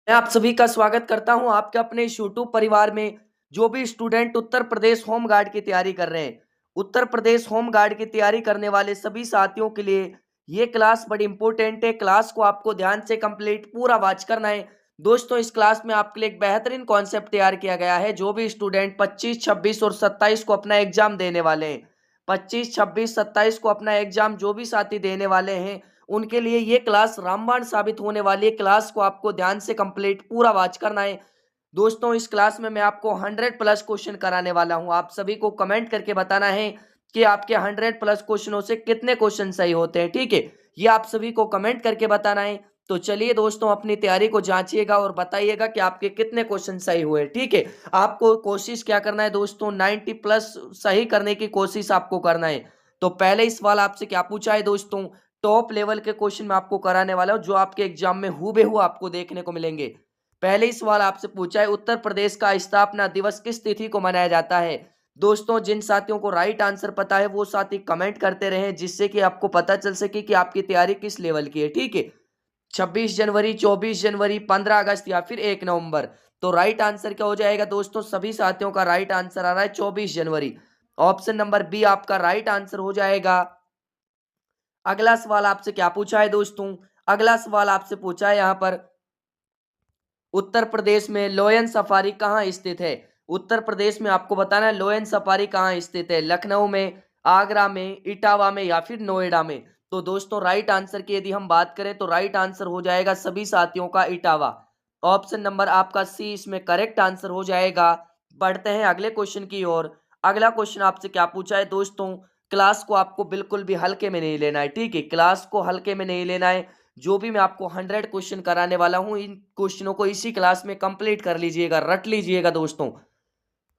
मैं आप सभी का स्वागत करता हूं आपके अपने इस यूट्यूब परिवार में। जो भी student Uttar Pradesh home guard की तैयारी कर रहे हैं, उत्तर प्रदेश होम गार्ड की तैयारी करने वाले सभी साथियों के लिए ये क्लास बड़ी इंपॉर्टेंट है। क्लास को आपको ध्यान से कंप्लीट पूरा वॉच करना है। दोस्तों, इस क्लास में आपके लिए एक बेहतरीन कॉन्सेप्ट तैयार किया गया है। जो भी स्टूडेंट 25, 26 और 27 को अपना एग्जाम देने वाले हैं, 25, 26, 27 को अपना एग्जाम जो भी साथी देने वाले हैं, उनके लिए ये क्लास रामबाण साबित होने वाली है। क्लास को आपको ध्यान से कंप्लीट पूरा वॉच करना है। दोस्तों, इस क्लास में मैं आपको 100 प्लस क्वेश्चन कराने वाला हूं। आप सभी को कमेंट करके बताना है कि आपके 100 प्लस क्वेश्चनों से कितने क्वेश्चन सही होते हैं। ठीक है, ये आप सभी को कमेंट करके बताना है। तो चलिए दोस्तों, अपनी तैयारी को जांचिएगा और बताइएगा कि आपके कितने क्वेश्चन सही हुए। ठीक है, आपको कोशिश क्या करना है दोस्तों, 90 प्लस सही करने की कोशिश आपको करना है। तो पहले इस सवाल आपसे क्या पूछा है दोस्तों, टॉप लेवल के क्वेश्चन मैं आपको कराने वाला हूं जो आपके एग्जाम में हूबहू आपको देखने को मिलेंगे। पहले ही सवाल आपसे पूछा है, उत्तर प्रदेश का स्थापना दिवस किस तिथि को मनाया जाता है। दोस्तों, जिन साथियों को राइट आंसर पता है वो साथी कमेंट करते रहे, जिससे कि आपको पता चल सके कि आपकी तैयारी किस लेवल की है। ठीक है, 26 जनवरी, 24 जनवरी, 15 अगस्त या फिर 1 नवंबर। तो राइट आंसर क्या हो जाएगा दोस्तों, सभी साथियों का राइट आंसर आ रहा है 24 जनवरी। ऑप्शन नंबर बी आपका राइट आंसर हो जाएगा। अगला सवाल आपसे क्या पूछा है दोस्तों, अगला सवाल आपसे पूछा है यहाँ पर, उत्तर प्रदेश में लोयन सफारी कहाँ स्थित है। उत्तर प्रदेश में आपको बताना है लोयन सफारी कहाँ स्थित है, लखनऊ में, आगरा में, इटावा में या फिर नोएडा में। तो दोस्तों, राइट आंसर की यदि हम बात करें तो राइट आंसर हो जाएगा सभी साथियों का इटावा। ऑप्शन नंबर आपका सी इसमें करेक्ट आंसर हो जाएगा। बढ़ते हैं अगले क्वेश्चन की ओर। अगला क्वेश्चन आपसे क्या पूछा है दोस्तों, क्लास को आपको बिल्कुल भी हल्के में नहीं लेना है। ठीक है, क्लास को हल्के में नहीं लेना है। जो भी मैं आपको 100 क्वेश्चन कराने वाला हूं, इन क्वेश्चनों को इसी क्लास में कंप्लीट कर लीजिएगा, रट लीजिएगा दोस्तों।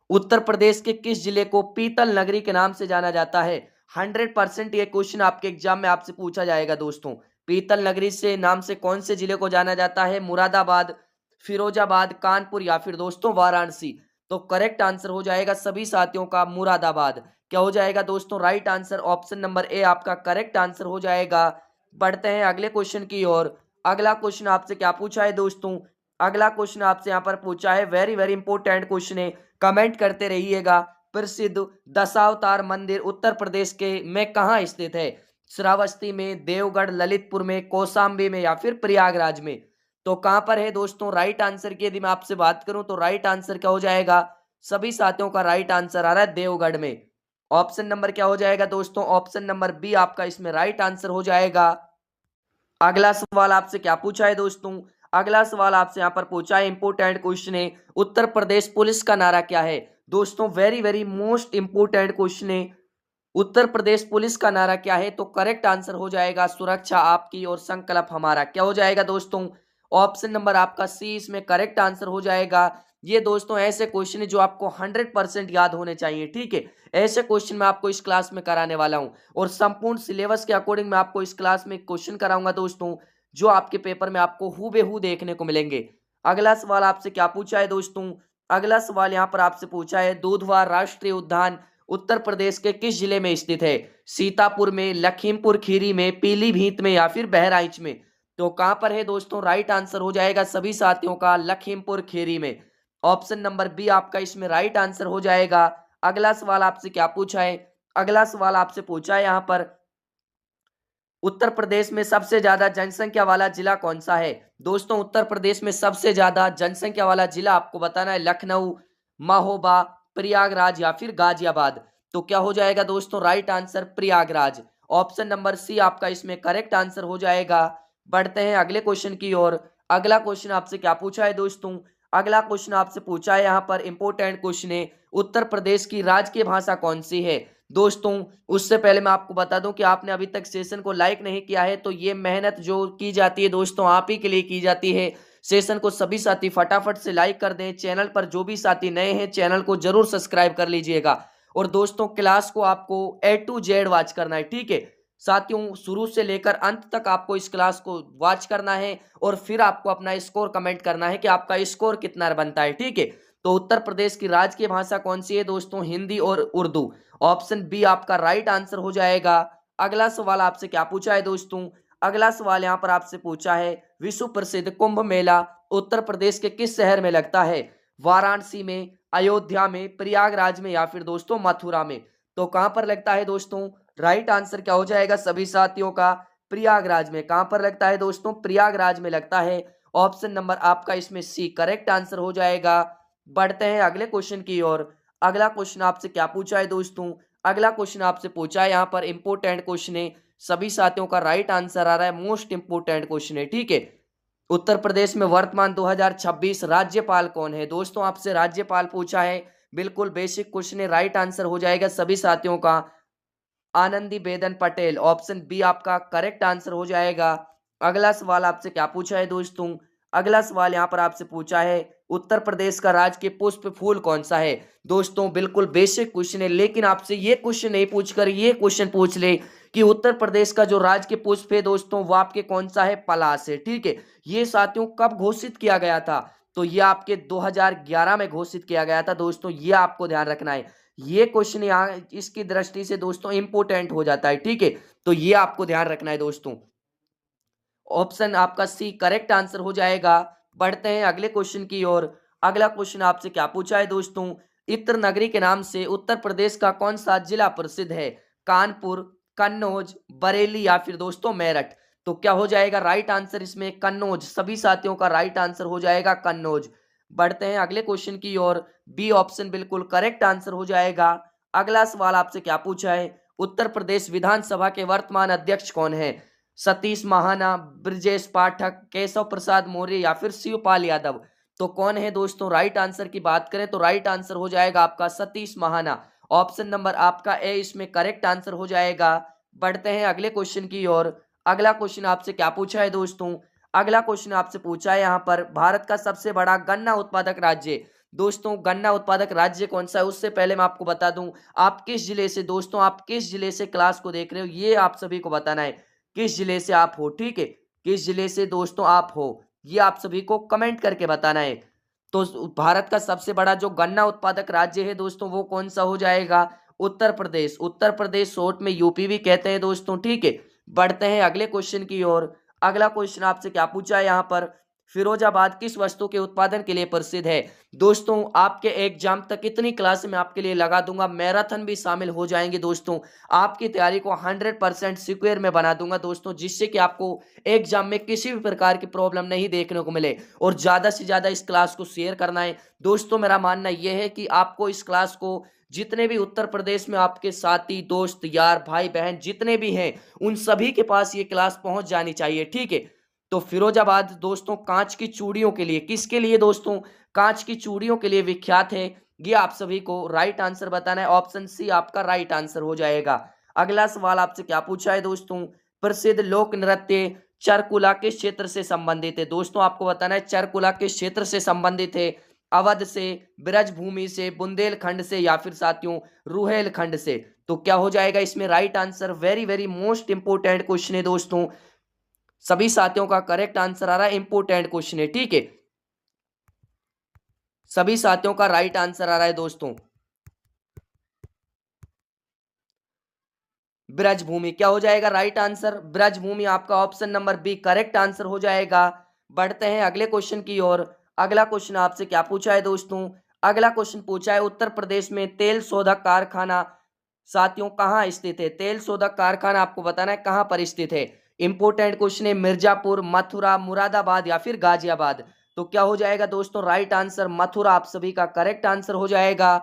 उत्तर प्रदेश के किस जिले को पीतल नगरी के नाम से जाना जाता है। 100% ये क्वेश्चन आपके एग्जाम में आपसे पूछा जाएगा दोस्तों। पीतल नगरी से नाम से कौन से जिले को जाना जाता है, मुरादाबाद, फिरोजाबाद, कानपुर या फिर दोस्तों वाराणसी। तो करेक्ट आंसर हो जाएगा सभी साथियों का मुरादाबाद। क्या हो जाएगा दोस्तों, राइट आंसर ऑप्शन नंबर ए आपका करेक्ट आंसर हो जाएगा। बढ़ते हैं अगले क्वेश्चन की ओर। अगला क्वेश्चन आपसे क्या पूछा है दोस्तों, अगला क्वेश्चन आपसे यहाँ पर पूछा है, वेरी वेरी इंपॉर्टेंट क्वेश्चन है, कमेंट करते रहिएगा। प्रसिद्ध दशावतार मंदिर उत्तर प्रदेश के में कहाँ स्थित है। श्रावस्ती में, देवगढ़, ललितपुर में, कौशाम्बी में या फिर प्रयागराज में। तो कहां पर है दोस्तों, राइट आंसर की यदि मैं आपसे बात करूं तो राइट आंसर क्या हो जाएगा, सभी साथियों का राइट आंसर आ रहा है देवगढ़ में। ऑप्शन नंबर क्या हो जाएगा दोस्तों, ऑप्शन नंबर बी आपका इसमें राइट आंसर हो जाएगा। अगला सवाल आपसे क्या पूछा है दोस्तों, अगला सवाल आपसे यहां पर पूछा है, इंपोर्टेंट क्वेश्चन है, उत्तर प्रदेश पुलिस का नारा क्या है। दोस्तों, very very most important question है, उत्तर प्रदेश पुलिस का नारा क्या है। तो करेक्ट आंसर हो जाएगा, सुरक्षा आपकी और संकल्प हमारा। क्या हो जाएगा दोस्तों, ऑप्शन नंबर आपका सी इसमें करेक्ट आंसर हो जाएगा। ये दोस्तों ऐसे क्वेश्चन है जो आपको 100% याद होने चाहिए। ठीक है, ऐसे क्वेश्चन मैं आपको इस क्लास में कराने वाला हूं और संपूर्ण सिलेबस के अकॉर्डिंग मैं आपको इस क्लास में क्वेश्चन कराऊंगा दोस्तों, जो आपके पेपर में आपको हूबहू देखने को मिलेंगे। अगला सवाल आपसे क्या पूछा है दोस्तों, अगला सवाल यहाँ पर आपसे पूछा है, दूधवा राष्ट्रीय उद्यान उत्तर प्रदेश के किस जिले में स्थित है। सीतापुर में, लखीमपुर खीरी में, पीलीभीत में या फिर बहराइच में। तो कहां पर है दोस्तों, राइट आंसर हो जाएगा सभी साथियों का लखीमपुर खीरी में। ऑप्शन नंबर बी आपका इसमें राइट आंसर हो जाएगा। अगला सवाल आपसे क्या पूछा है, अगला सवाल आपसे पूछा है यहां पर, उत्तर प्रदेश में सबसे ज्यादा जनसंख्या वाला जिला कौन सा है। दोस्तों, उत्तर प्रदेश में सबसे ज्यादा जनसंख्या वाला जिला आपको बताना है लखनऊ, महोबा, प्रयागराज या फिर गाजियाबाद। तो क्या हो जाएगा दोस्तों, right answer Prayagraj. Option number C आपका इसमें करेक्ट आंसर हो जाएगा। बढ़ते हैं अगले क्वेश्चन की ओर। अगला क्वेश्चन आपसे क्या पूछा है दोस्तों, अगला क्वेश्चन आपसे पूछा है यहाँ पर, इंपोर्टेंट क्वेश्चन है, उत्तर प्रदेश की राजकीय भाषा कौन सी है। दोस्तों, उससे पहले मैं आपको बता दूं कि आपने अभी तक सेशन को लाइक नहीं किया है, तो ये मेहनत जो की जाती है दोस्तों आप ही के लिए की जाती है। सेशन को सभी साथी फटाफट से लाइक कर दें। चैनल पर जो भी साथी नए हैं, चैनल को जरूर सब्सक्राइब कर लीजिएगा। और दोस्तों, क्लास को आपको A to Z वॉच करना है। ठीक है साथियों, शुरू से लेकर अंत तक आपको इस क्लास को वॉच करना है और फिर आपको अपना स्कोर कमेंट करना है कि आपका स्कोर कितना बनता है। ठीक है, तो उत्तर प्रदेश की राजकीय भाषा कौन सी है दोस्तों, हिंदी और उर्दू। ऑप्शन बी आपका राइट आंसर हो जाएगा। अगला सवाल आपसे क्या पूछा है दोस्तों, अगला सवाल यहाँ पर आपसे पूछा है, विश्व प्रसिद्ध कुंभ मेला उत्तर प्रदेश के किस शहर में लगता है? वाराणसी में, अयोध्या में, प्रयागराज में या फिर दोस्तों मथुरा में? तो कहां पर लगता है दोस्तों? राइट आंसर क्या हो जाएगा सभी साथियों का? प्रयागराज में। कहां पर लगता है दोस्तों? प्रयागराज में लगता है। ऑप्शन नंबर आपका इसमें सी करेक्ट आंसर हो जाएगा। बढ़ते हैं अगले क्वेश्चन की ओर। अगला क्वेश्चन आपसे क्या पूछा है दोस्तों? अगला क्वेश्चन आपसे पूछा है, यहाँ पर इंपोर्टेंट क्वेश्चन है, सभी साथियों का राइट आंसर आ रहा है, मोस्ट इंपोर्टेंट क्वेश्चन है, ठीक है। उत्तर प्रदेश में वर्तमान 2026 राज्यपाल कौन है? दोस्तों आपसे राज्यपाल पूछा है, बिल्कुल बेसिक क्वेश्चन है, राइट आंसर हो जाएगा सभी साथियों का आनंदीबेन पटेल। ऑप्शन बी आपका करेक्ट आंसर हो जाएगा। अगला सवाल आपसे क्या पूछा है दोस्तों? अगला सवाल यहाँ पर आपसे पूछा है, उत्तर प्रदेश का राजकीय पुष्प फूल कौन सा है? दोस्तों बिल्कुल बेसिक क्वेश्चन है, लेकिन आपसे ये क्वेश्चन नहीं पूछकर ये क्वेश्चन पूछ ले कि उत्तर प्रदेश का जो राजकीय पुष्प है दोस्तों वो आपके कौन सा है? पलाश है, ठीक है। ये साथियों कब घोषित किया गया था? तो ये आपके 2011 में घोषित किया गया था दोस्तों, ये आपको ध्यान रखना है। ये क्वेश्चन यहाँ इसकी दृष्टि से दोस्तों इंपोर्टेंट हो जाता है, ठीक है। तो ये आपको ध्यान रखना है दोस्तों। ऑप्शन आपका सी करेक्ट आंसर हो जाएगा। बढ़ते हैं अगले क्वेश्चन की ओर। अगला क्वेश्चन आपसे क्या पूछा है दोस्तों? इत्र नगरी के नाम से उत्तर प्रदेश का कौन सा जिला प्रसिद्ध है? कानपुर, कन्नौज, बरेली या फिर दोस्तों मेरठ? तो क्या हो जाएगा राइट आंसर इसमें? कन्नौज। सभी साथियों का राइट आंसर हो जाएगा कन्नौज। बढ़ते हैं अगले क्वेश्चन की ओर। बी ऑप्शन बिल्कुल करेक्ट आंसर हो जाएगा। अगला सवाल आपसे क्या पूछा है? उत्तर प्रदेश विधानसभा के वर्तमान अध्यक्ष कौन है? सतीश महाना, ब्रजेश पाठक, केशव प्रसाद मौर्य या फिर शिवपाल यादव? तो कौन है दोस्तों? राइट आंसर की बात करें तो राइट आंसर हो जाएगा आपका सतीश महाना। ऑप्शन नंबर आपका ए इसमें करेक्ट आंसर हो जाएगा। बढ़ते हैं अगले क्वेश्चन की ओर। अगला क्वेश्चन आपसे क्या पूछा है दोस्तों? अगला क्वेश्चन आपसे पूछा है यहाँ पर, भारत का सबसे बड़ा गन्ना उत्पादक राज्य। दोस्तों गन्ना उत्पादक राज्य कौन सा है? उससे पहले मैं आपको बता दूं, आप किस जिले से दोस्तों, आप किस जिले से क्लास को देख रहे हो, ये आप सभी को बताना है। किस जिले से आप हो, ठीक है। किस जिले से दोस्तों आप हो, ये आप सभी को कमेंट करके बताना है। तो भारत का सबसे बड़ा जो गन्ना उत्पादक राज्य है दोस्तों वो कौन सा हो जाएगा? उत्तर प्रदेश। उत्तर प्रदेश शॉर्ट में यूपी भी कहते हैं दोस्तों, ठीक है। बढ़ते हैं अगले क्वेश्चन की ओर। अगला क्वेश्चन आपसे क्या पूछा है यहाँ पर, फिरोजाबाद किस वस्तु के उत्पादन के लिए प्रसिद्ध है? दोस्तों आपके एग्जाम तक इतनी क्लास में आपके लिए लगा दूंगा, मैराथन भी शामिल हो जाएंगे दोस्तों, आपकी तैयारी को 100% सिक्योर में बना दूंगा दोस्तों, जिससे कि आपको एग्जाम में किसी भी प्रकार की प्रॉब्लम नहीं देखने को मिले। और ज्यादा से ज्यादा इस क्लास को शेयर करना है दोस्तों। मेरा मानना यह है कि आपको इस क्लास को जितने भी उत्तर प्रदेश में आपके साथी, दोस्त, यार, भाई बहन जितने भी हैं उन सभी के पास ये क्लास पहुंच जानी चाहिए, ठीक है। तो फिरोजाबाद दोस्तों कांच की चूड़ियों के लिए, किसके लिए दोस्तों? कांच की चूड़ियों के लिए विख्यात है। ये आप सभी को राइट आंसर बताना है। ऑप्शन सी आपका राइट आंसर हो जाएगा। अगला सवाल आपसे क्या पूछा है दोस्तों? प्रसिद्ध लोक नृत्य चरकुला किस क्षेत्र से संबंधित है? दोस्तों आपको बताना है चरकुला किस क्षेत्र से संबंधित है। अवध से, ब्रजभूमि से, बुंदेलखंड से या फिर साथियों रुहेलखंड से? तो क्या हो जाएगा इसमें right answer? Very very most important question है दोस्तों, सभी साथियों का करेक्ट आंसर आ रहा है, इंपोर्टेंट क्वेश्चन है, ठीक है। सभी साथियों का राइट आंसर आ रहा है दोस्तों ब्रजभूमि। क्या हो जाएगा राइट आंसर? ब्रजभूमि आपका option number B correct answer हो जाएगा। बढ़ते हैं अगले क्वेश्चन की ओर। अगला क्वेश्चन आपसे क्या पूछा है दोस्तों? अगला क्वेश्चन पूछा है, उत्तर प्रदेश में तेल शोधक कारखाना साथियों कहाँ स्थित है? तेल शोधक कारखाना आपको बताना है कहाँ पर स्थित है। इंपोर्टेंट क्वेश्चन है। मिर्जापुर, मथुरा, मुरादाबाद या फिर गाजियाबाद? तो क्या हो जाएगा दोस्तों राइट आंसर? मथुरा आप सभी का करेक्ट आंसर हो जाएगा।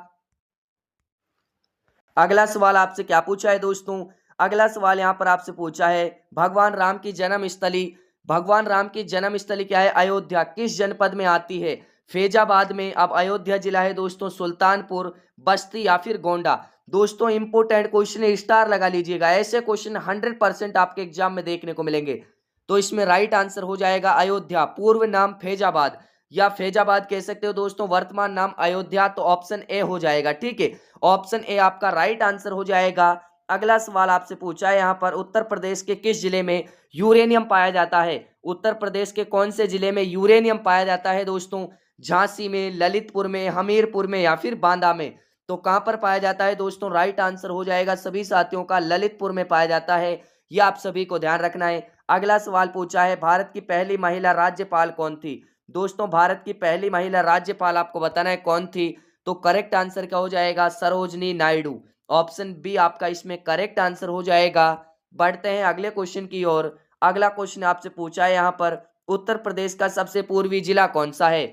अगला सवाल आपसे क्या पूछा है दोस्तों? अगला सवाल यहां पर आपसे पूछा है, भगवान राम की जन्मस्थली, भगवान राम की जन्मस्थली क्या है? अयोध्या किस जनपद में आती है? फैजाबाद में। अब अयोध्या जिला है दोस्तों सुल्तानपुर, बस्ती या फिर गोंडा? दोस्तों इंपोर्टेंट क्वेश्चन है, स्टार लगा लीजिएगा, ऐसे क्वेश्चन 100% आपके एग्जाम में देखने को मिलेंगे। तो इसमें राइट आंसर हो जाएगा अयोध्या, पूर्व नाम फैजाबाद या फैजाबाद कह सकते हो दोस्तों, वर्तमान नाम अयोध्या। तो ऑप्शन ए हो जाएगा, ठीक है। ऑप्शन ए आपका राइट आंसर हो जाएगा। अगला सवाल आपसे पूछा है यहाँ पर, उत्तर प्रदेश के किस जिले में यूरेनियम पाया जाता है? उत्तर प्रदेश के कौन से जिले में यूरेनियम पाया जाता है दोस्तों? झांसी में, ललितपुर में, हमीरपुर में या फिर बांदा में? तो कहां पर पाया जाता है दोस्तों? राइट आंसर हो जाएगा सभी साथियों का ललितपुर में पाया जाता है। ये आप सभी को ध्यान रखना है। अगला सवाल पूछा है, भारत की पहली महिला राज्यपाल कौन थी? दोस्तों, भारत की पहली महिला राज्यपाल आपको बताना है कौन थी। तो करेक्ट आंसर क्या हो जाएगा? सरोजनी नायडू। ऑप्शन बी आपका इसमें करेक्ट आंसर हो जाएगा। बढ़ते हैं अगले क्वेश्चन की ओर। अगला क्वेश्चन आपसे पूछा है यहाँ पर, उत्तर प्रदेश का सबसे पूर्वी जिला कौन सा है?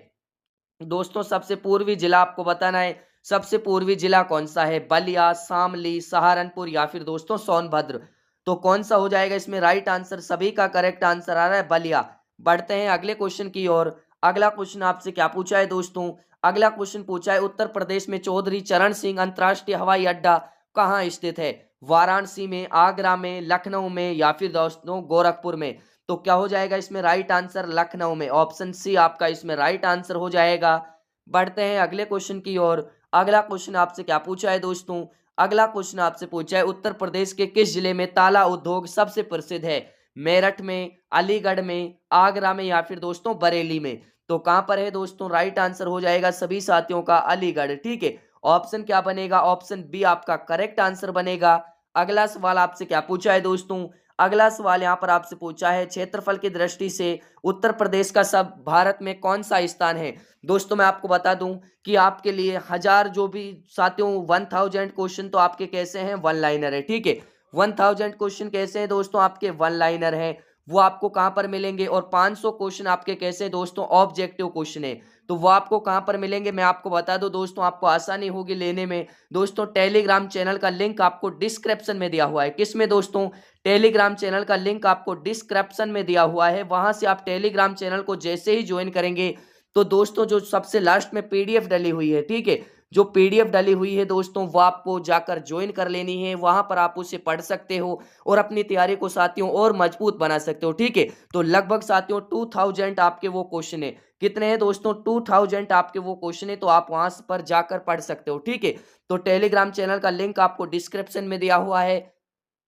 दोस्तों, सबसे पूर्वी जिला आपको बताना है। सबसे पूर्वी जिला कौन सा है? बलिया, शामली, सहारनपुर या फिर दोस्तों सोनभद्र। तो कौन सा हो जाएगा इसमें राइट आंसर? सभी का करेक्ट आंसर आ रहा है बलिया। बढ़ते हैं अगले क्वेश्चन की ओर। अगला क्वेश्चन आपसे क्या पूछा है दोस्तों? अगला क्वेश्चन पूछा है, उत्तर प्रदेश में चौधरी चरण सिंह अंतरराष्ट्रीय हवाई अड्डा कहाँ स्थित है? वाराणसी में, आगरा में, लखनऊ में या फिर दोस्तों गोरखपुर में। तो क्या हो जाएगा इसमें राइट आंसर? लखनऊ में। ऑप्शन सी आपका इसमें राइट आंसर हो जाएगा। बढ़ते हैं अगले क्वेश्चन की ओर। अगला क्वेश्चन आपसे क्या पूछा है दोस्तों? अगला क्वेश्चन आपसे पूछा है, उत्तर प्रदेश के किस जिले में ताला उद्योग सबसे प्रसिद्ध है? मेरठ में, अलीगढ़ में, आगरा में या फिर दोस्तों बरेली में। तो कहां पर है दोस्तों? राइट आंसर हो जाएगा सभी साथियों का अलीगढ़। ठीक है, ऑप्शन क्या बनेगा? ऑप्शन बी आपका करेक्ट आंसर बनेगा। अगला सवाल आपसे क्या पूछा है दोस्तों? अगला सवाल यहाँ पर आपसे पूछा है, क्षेत्रफल की दृष्टि से उत्तर प्रदेश का सब भारत में कौन सा स्थान है? दोस्तों, मैं आपको बता दूं कि आपके लिए 1000 जो भी साथियों 1000 क्वेश्चन तो आपके कैसे हैं? वन लाइनर है। ठीक है, 1000 क्वेश्चन कैसे हैं दोस्तों? आपके वन लाइनर है। वो आपको कहां पर मिलेंगे? और 500 क्वेश्चन आपके कैसे हैं दोस्तों? ऑब्जेक्टिव क्वेश्चन है। तो वो आपको कहां पर मिलेंगे? मैं आपको बता दूं दोस्तों, आपको आसानी होगी लेने में। दोस्तों, टेलीग्राम चैनल का लिंक आपको डिस्क्रिप्शन में दिया हुआ है। किसमें दोस्तों? टेलीग्राम चैनल का लिंक आपको डिस्क्रिप्शन में दिया हुआ है। वहां से आप टेलीग्राम चैनल को जैसे ही ज्वाइन करेंगे तो दोस्तों जो सबसे लास्ट में पीडीएफ डली हुई है, ठीक है, जो पीडीएफ डली हुई है दोस्तों, वो आपको जाकर ज्वाइन कर लेनी है। वहां पर आप उसे पढ़ सकते हो और अपनी तैयारी को साथियों और मजबूत बना सकते हो। ठीक है, तो लगभग साथियों 2000 आपके वो क्वेश्चन है। कितने हैं दोस्तों? 2000 आपके वो क्वेश्चन है। तो आप वहां पर जाकर पढ़ सकते हो। ठीक है, तो टेलीग्राम चैनल का लिंक आपको डिस्क्रिप्शन में दिया हुआ है।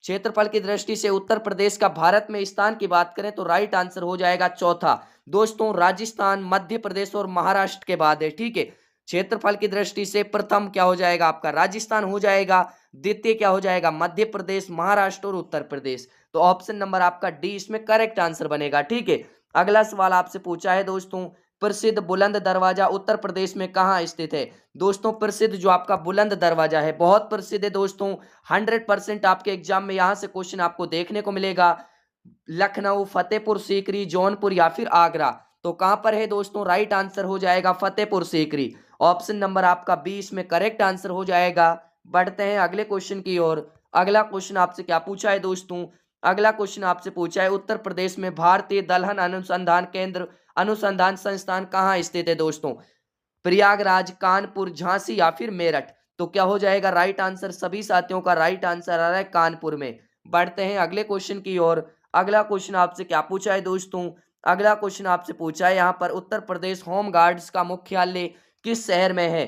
क्षेत्रफल की दृष्टि से उत्तर प्रदेश का भारत में स्थान की बात करें तो राइट आंसर हो जाएगा चौथा। दोस्तों, राजस्थान, मध्य प्रदेश और महाराष्ट्र के बाद है। ठीक है, क्षेत्रफल की दृष्टि से प्रथम क्या हो जाएगा? आपका राजस्थान हो जाएगा। द्वितीय क्या हो जाएगा? मध्य प्रदेश, महाराष्ट्र और उत्तर प्रदेश। तो ऑप्शन नंबर आपका डी इसमें करेक्ट आंसर बनेगा। ठीक है, अगला सवाल आपसे पूछा है दोस्तों, प्रसिद्ध बुलंद दरवाजा उत्तर प्रदेश में कहाँ स्थित है? दोस्तों, प्रसिद्ध जो आपका बुलंद दरवाजा है बहुत प्रसिद्ध है दोस्तों। 100% आपके एग्जाम में यहां से क्वेश्चन आपको देखने को मिलेगा। लखनऊ, फतेहपुर सीकरी, जौनपुर या फिर आगरा। तो कहां पर है दोस्तों? राइट आंसर हो जाएगा फतेहपुर सीकरी। ऑप्शन नंबर आपका 20 में करेक्ट आंसर हो जाएगा। बढ़ते हैं अगले क्वेश्चन की ओर। अगला क्वेश्चन आपसे क्या पूछा है दोस्तों? अगला क्वेश्चन आपसे पूछा है, उत्तर प्रदेश में भारतीय दलहन अनुसंधान केंद्र अनुसंधान संस्थान कहाँ स्थित है दोस्तों? प्रयागराज, कानपुर, झांसी या फिर मेरठ। तो क्या हो जाएगा राइट आंसर? सभी साथियों का राइट आंसर आ रहा है कानपुर में। बढ़ते हैं अगले क्वेश्चन की ओर। अगला क्वेश्चन आपसे क्या पूछा है दोस्तों? अगला क्वेश्चन आपसे पूछा है यहाँ पर, उत्तर प्रदेश होम गार्ड्स का मुख्यालय किस शहर में है?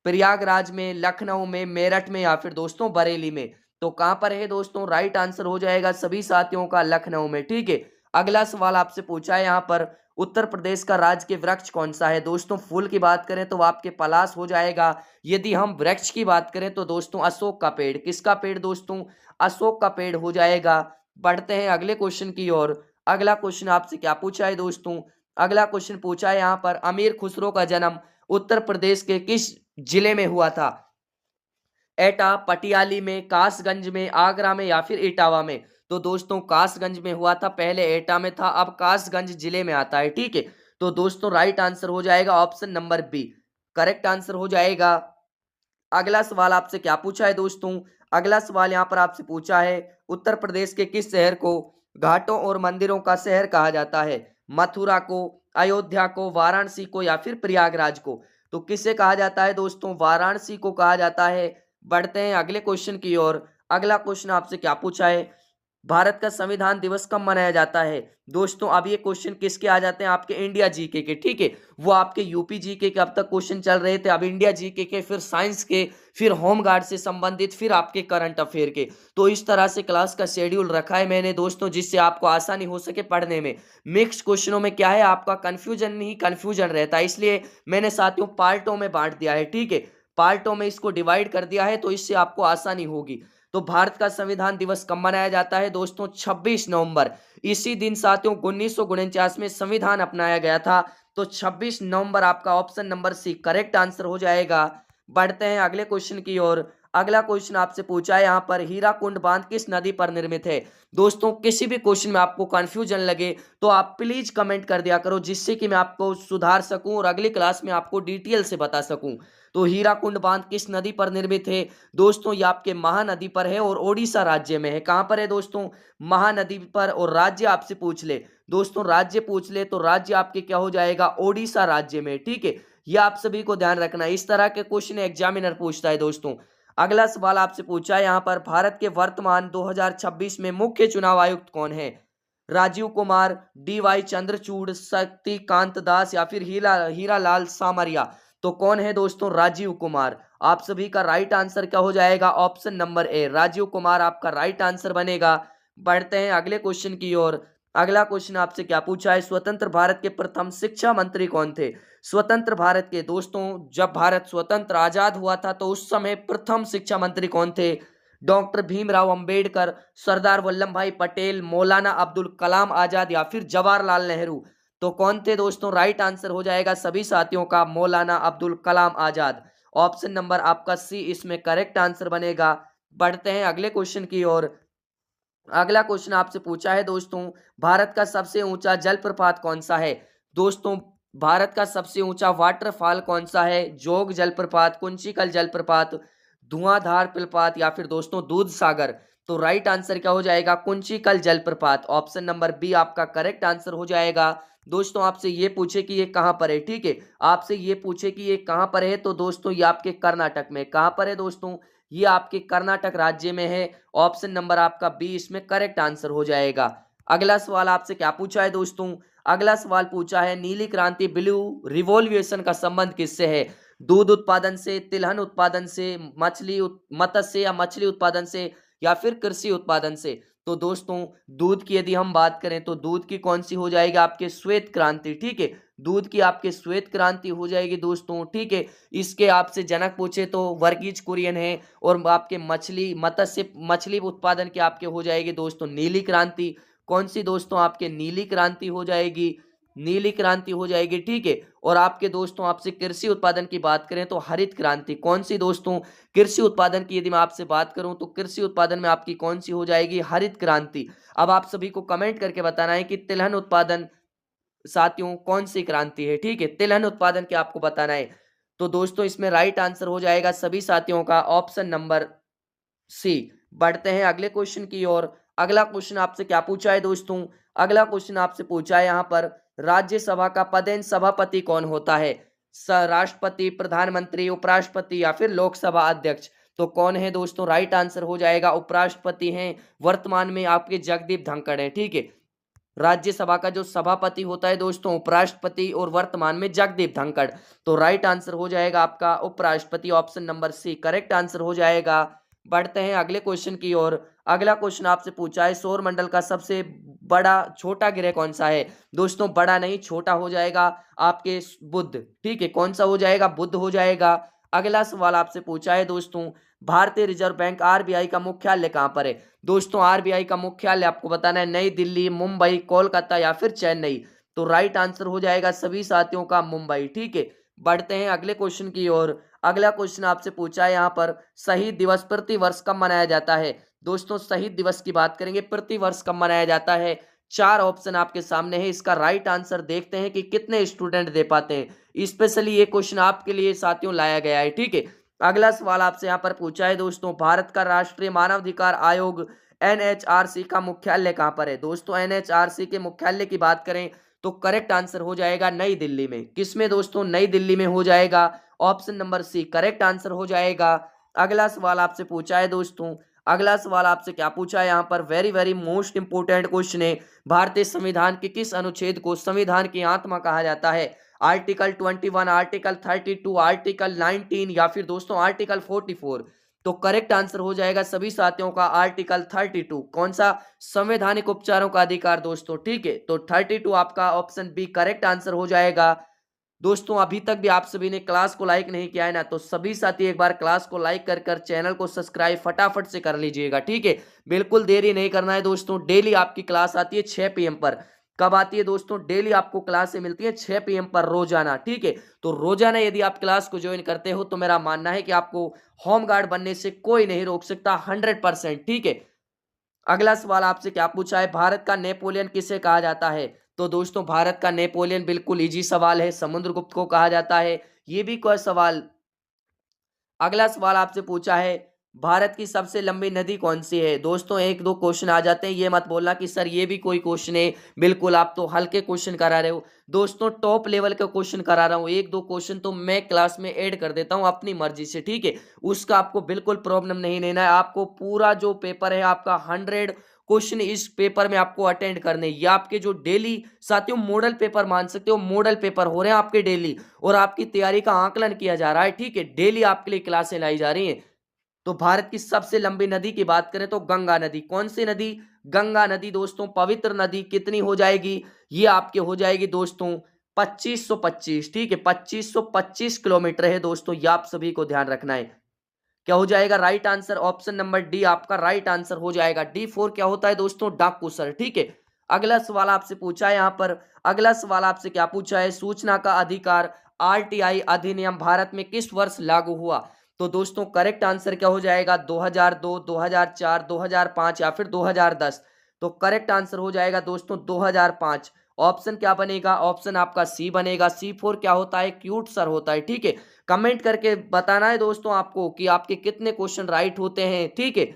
प्रयागराज में, लखनऊ में, मेरठ में या फिर दोस्तों बरेली में। तो कहां पर है दोस्तों? राइट आंसर हो जाएगा सभी साथियों का लखनऊ में। ठीक है, अगला सवाल आपसे पूछा है यहाँ पर, उत्तर प्रदेश का राजकीय वृक्ष कौन सा है? दोस्तों, फूल की बात करें तो आपके पलाश हो जाएगा। यदि हम वृक्ष की बात करें तो दोस्तों अशोक का पेड़। किसका पेड़ दोस्तों? अशोक का पेड़ हो जाएगा। बढ़ते हैं अगले क्वेश्चन की ओर। अगला क्वेश्चन आपसे क्या पूछा है दोस्तों? अगला क्वेश्चन पूछा है यहाँ पर, अमीर खुसरो का जन्म उत्तर प्रदेश के किस जिले में हुआ था? एटा, पटियाली में, कासगंज में, आगरा में या फिर इटावा में। तो दोस्तों कासगंज में हुआ था, पहले एटा में था, अब कासगंज जिले में आता है। ठीक है, तो दोस्तों राइट आंसर हो जाएगा option number B, correct answer हो जाएगा। अगला सवाल आपसे क्या पूछा है दोस्तों? अगला सवाल यहाँ पर आपसे पूछा है, उत्तर प्रदेश के किस शहर को घाटों और मंदिरों का शहर कहा जाता है? मथुरा को, अयोध्या को, वाराणसी को या फिर प्रयागराज को। तो किसे कहा जाता है दोस्तों? वाराणसी को कहा जाता है। बढ़ते हैं अगले क्वेश्चन की ओर। अगला क्वेश्चन आपसे क्या पूछा है, भारत का संविधान दिवस कब मनाया जाता है? दोस्तों, अब ये क्वेश्चन किसके आ जाते हैं? आपके इंडिया जीके के। ठीक है, वो आपके यूपी जीके के अब तक क्वेश्चन चल रहे थे, अब इंडिया जीके के, फिर साइंस के, फिर होम गार्ड से संबंधित, फिर आपके करंट अफेयर के। तो इस तरह से क्लास का शेड्यूल रखा है मैंने दोस्तों, जिससे आपको आसानी हो सके पढ़ने में। मिक्स क्वेश्चनों में क्या है, आपका कंफ्यूजन ही कंफ्यूजन रहता है, इसलिए मैंने साथियों पार्टों में बांट दिया है। ठीक है, पार्टों में इसको डिवाइड कर दिया है, तो इससे आपको आसानी होगी। तो भारत का संविधान दिवस कब मनाया जाता है दोस्तों? 26 नवंबर। इसी दिन साथियों 1949 में संविधान अपनाया गया था। तो 26 नवंबर आपका option number C correct answer हो जाएगा। बढ़ते हैं अगले क्वेश्चन की ओर। अगला क्वेश्चन आपसे पूछा है यहाँ पर, हीराकुंड बांध किस नदी पर निर्मित है? दोस्तों किसी भी क्वेश्चन में आपको कंफ्यूजन लगे तो आप प्लीज कमेंट कर दिया करो, जिससे कि मैं आपको सुधार सकूं और अगली क्लास में आपको डिटेल से बता सकूं। तो हीराकुंड बांध किस नदी पर निर्मित है? दोस्तों ये आपके महानदी पर है और ओडिशा राज्य में है। कहां पर है दोस्तों? महानदी पर। और राज्य आपसे पूछ ले दोस्तों, राज्य पूछ ले तो राज्य आपके क्या हो जाएगा? ओडिशा राज्य में। ठीक है, ये आप सभी को ध्यान रखना, इस तरह के क्वेश्चन एग्जामिनर पूछता है दोस्तों। अगला सवाल आपसे पूछा है यहाँ पर, भारत के वर्तमान 2026 में मुख्य चुनाव आयुक्त कौन है? राजीव कुमार, डी.वाई. चंद्रचूड़, शक्तिकांत दास या फिर हीरालाल सामरिया? तो कौन है दोस्तों? राजीव कुमार। आप सभी का राइट आंसर क्या हो जाएगा? Option number A, Rajiv Kumar आपका राइट आंसर बनेगा। बढ़ते हैं अगले क्वेश्चन की ओर। अगला क्वेश्चन आपसे क्या पूछा है, स्वतंत्र भारत के प्रथम शिक्षा मंत्री कौन थे? स्वतंत्र भारत के दोस्तों, जब भारत स्वतंत्र आजाद हुआ था तो उस समय प्रथम शिक्षा मंत्री कौन थे? डॉक्टर भीमराव अंबेडकर, सरदार वल्लभ भाई पटेल, मौलाना अब्दुल कलाम आजाद या फिर जवाहरलाल नेहरू? तो कौन थे दोस्तों? राइट आंसर हो जाएगा सभी साथियों का मौलाना अब्दुल कलाम आजाद। ऑप्शन नंबर आपका सी इसमें करेक्ट आंसर बनेगा। बढ़ते हैं अगले क्वेश्चन की ओर। अगला क्वेश्चन आपसे पूछा है दोस्तों, भारत का सबसे ऊंचा जलप्रपात कौन सा है? दोस्तों भारत का सबसे ऊंचा वाटरफॉल कौन सा है? जोग जलप्रपात, कुंचिकल जलप्रपात, धुआंधार जलप्रपात या फिर दोस्तों दूध सागर? तो राइट आंसर क्या हो जाएगा? कुंचिकल जलप्रपात। ऑप्शन नंबर बी आपका करेक्ट आंसर हो जाएगा। दोस्तों आपसे ये पूछे कि ये कहां पर है, ठीक है, आपसे ये पूछे कि ये कहां पर है, तो दोस्तों ये आपके कर्नाटक में। कहां पर है दोस्तों? ये आपके कर्नाटक राज्य में है। ऑप्शन नंबर आपका बी इसमें करेक्ट आंसर हो जाएगा। अगला सवाल आपसे क्या पूछा है दोस्तों? अगला सवाल पूछा है, नीली क्रांति ब्लू रिवॉल्यूशन का संबंध किससे है? दूध उत्पादन से, तिलहन उत्पादन से, मत्स्य या मछली उत्पादन से या फिर कृषि उत्पादन से? तो दोस्तों दूध की यदि हम बात करें तो दूध की कौन सी हो जाएगी? आपके श्वेत क्रांति। ठीक है, दूध की आपके श्वेत क्रांति हो जाएगी दोस्तों। ठीक है, इसके आपसे जनक पूछे तो वर्गीज कुरियन है। और आपके मछली उत्पादन की आपके हो जाएगी दोस्तों नीली क्रांति। कौन सी दोस्तों? आपके नीली क्रांति हो जाएगी, नीली क्रांति हो जाएगी। ठीक है, और आपके दोस्तों आपसे कृषि उत्पादन की बात करें तो हरित क्रांति। कौन सी दोस्तों? कृषि उत्पादन की यदि मैं आपसे बात करूं तो कृषि उत्पादन में आपकी कौन सी हो जाएगी? हरित क्रांति। अब आप सभी को कमेंट करके बताना है कि तिलहन उत्पादन साथियों कौन सी क्रांति है। ठीक है, तिलहन उत्पादन के आपको बताना है। तो दोस्तों इसमें राइट आंसर हो जाएगा सभी साथियों का ऑप्शन नंबर सी। बढ़ते हैं अगले क्वेश्चन की ओर। अगला क्वेश्चन आपसे क्या पूछा है दोस्तों? अगला क्वेश्चन आपसे पूछा है यहाँ पर, राज्यसभा का पदेन सभापति कौन होता है? राष्ट्रपति, प्रधानमंत्री, उपराष्ट्रपति या फिर लोकसभा अध्यक्ष? तो कौन है दोस्तों? राइट आंसर हो जाएगा उपराष्ट्रपति हैं, वर्तमान में आपके जगदीप धनखड़ हैं। ठीक है, राज्यसभा का जो सभापति होता है दोस्तों उपराष्ट्रपति और वर्तमान में जगदीप धनखड़। तो राइट आंसर हो जाएगा आपका उपराष्ट्रपति। Option number C correct answer हो जाएगा। बढ़ते हैं अगले क्वेश्चन की ओर। अगला क्वेश्चन आपसे पूछा है, सौर मंडल का सबसे बड़ा छोटा ग्रह कौन सा है? दोस्तों बड़ा नहीं छोटा हो जाएगा आपके बुध। ठीक है, कौन सा हो जाएगा? बुध हो जाएगा। अगला सवाल आपसे पूछा है दोस्तों, भारतीय रिजर्व बैंक आरबीआई का मुख्यालय कहां पर है? दोस्तों आरबीआई का मुख्यालय आपको बताना है नई दिल्ली, मुंबई, कोलकाता या फिर चेन्नई? तो राइट आंसर हो जाएगा सभी साथियों का मुंबई। ठीक है, बढ़ते हैं अगले क्वेश्चन की ओर। अगला क्वेश्चन आपसे पूछा है यहाँ पर, शहीद दिवस प्रति वर्ष कब मनाया जाता है? दोस्तों शहीद दिवस की बात करेंगे, प्रति वर्ष कब मनाया जाता है? चार ऑप्शन आपके सामने है, इसका राइट आंसर देखते हैं कि कितने स्टूडेंट दे पाते हैं। स्पेशली ये क्वेश्चन आपके लिए साथियों लाया गया है। ठीक है, अगला सवाल आपसे यहाँ पर पूछा है दोस्तों, भारत का राष्ट्रीय मानवाधिकार आयोग एनएचआरसी का मुख्यालय कहां पर है? दोस्तों एनएचआरसी के मुख्यालय की बात करें तो करेक्ट आंसर हो जाएगा नई दिल्ली में। किसमें दोस्तों? नई दिल्ली में हो जाएगा। Option number C correct answer हो जाएगा। अगला सवाल आपसे पूछा है दोस्तों, अगला सवाल आपसे क्या पूछा है यहाँ पर, very very most important question है, भारतीय संविधान के किस अनुच्छेद को संविधान की आत्मा कहा जाता है? आर्टिकल 21, आर्टिकल 32, आर्टिकल 19 या फिर दोस्तों आर्टिकल 44? तो करेक्ट आंसर हो जाएगा सभी साथियों का आर्टिकल 32। कौन सा? संवैधानिक उपचारों का अधिकार दोस्तों। ठीक है, तो 32 आपका ऑप्शन बी करेक्ट आंसर हो जाएगा। दोस्तों अभी तक भी आप सभी ने क्लास को लाइक नहीं किया है ना, तो सभी साथी एक बार क्लास को लाइक कर चैनल को सब्सक्राइब फटाफट से कर लीजिएगा, ठीक है। बिल्कुल देरी नहीं करना है दोस्तों। डेली आपकी क्लास आती है 6 PM पर। कब आती है दोस्तों? डेली आपको क्लासें मिलती है 6 PM पर रोजाना, ठीक है। तो रोजाना यदि आप क्लास को ज्वाइन करते हो तो मेरा मानना है कि आपको होम गार्ड बनने से कोई नहीं रोक सकता, 100%, ठीक है। अगला सवाल आपसे क्या पूछा है, भारत का नेपोलियन किसे कहा जाता है? तो दोस्तों भारत का नेपोलियन बिल्कुल इजी सवाल है, समुद्रगुप्त को कहा जाता है। ये भी कोई सवाल। अगला सवाल आपसे पूछा है, भारत की सबसे लंबी नदी कौन सी है? दोस्तों एक दो क्वेश्चन आ जाते हैं, ये मत बोलना कि सर ये भी कोई क्वेश्चन है, बिल्कुल आप तो हल्के क्वेश्चन करा रहे हो। दोस्तों टॉप लेवल के क्वेश्चन करा रहा हूँ, एक दो क्वेश्चन तो मैं क्लास में ऐड कर देता हूँ अपनी मर्जी से, ठीक है। उसका आपको बिल्कुल प्रॉब्लम नहीं लेना है, आपको पूरा जो पेपर है आपका 100 क्वेश्चन इस पेपर में आपको अटेंड करने। ये आपके जो डेली साथियों मॉडल पेपर मान सकते हो, मॉडल पेपर हो रहे हैं आपके डेली, और आपकी तैयारी का आकलन किया जा रहा है, ठीक है। डेली आपके लिए क्लासें लाई जा रही हैं। तो भारत की सबसे लंबी नदी की बात करें तो गंगा नदी। कौन सी नदी? गंगा नदी दोस्तों, पवित्र नदी। कितनी हो जाएगी? ये आपके हो जाएगी दोस्तों 2525, ठीक है। 2525 किलोमीटर है दोस्तों, ये आप सभी को ध्यान रखना है। क्या हो जाएगा right answer? Option number D आपका राइट आंसर हो जाएगा। D4 क्या होता है दोस्तों? डाकू सर, ठीक है। अगला सवाल आपसे पूछा है यहां पर, अगला सवाल आपसे क्या पूछा है, सूचना का अधिकार RTI अधिनियम भारत में किस वर्ष लागू हुआ? तो दोस्तों करेक्ट आंसर क्या हो जाएगा? 2002, 2004, 2005 या फिर 2010। तो करेक्ट आंसर हो जाएगा दोस्तों 2005। ऑप्शन क्या बनेगा? ऑप्शन आपका सी बनेगा। C4 क्या होता है? क्यूट सर होता है, ठीक है। कमेंट करके बताना है दोस्तों आपको कि आपके कितने क्वेश्चन राइट होते हैं, ठीक है।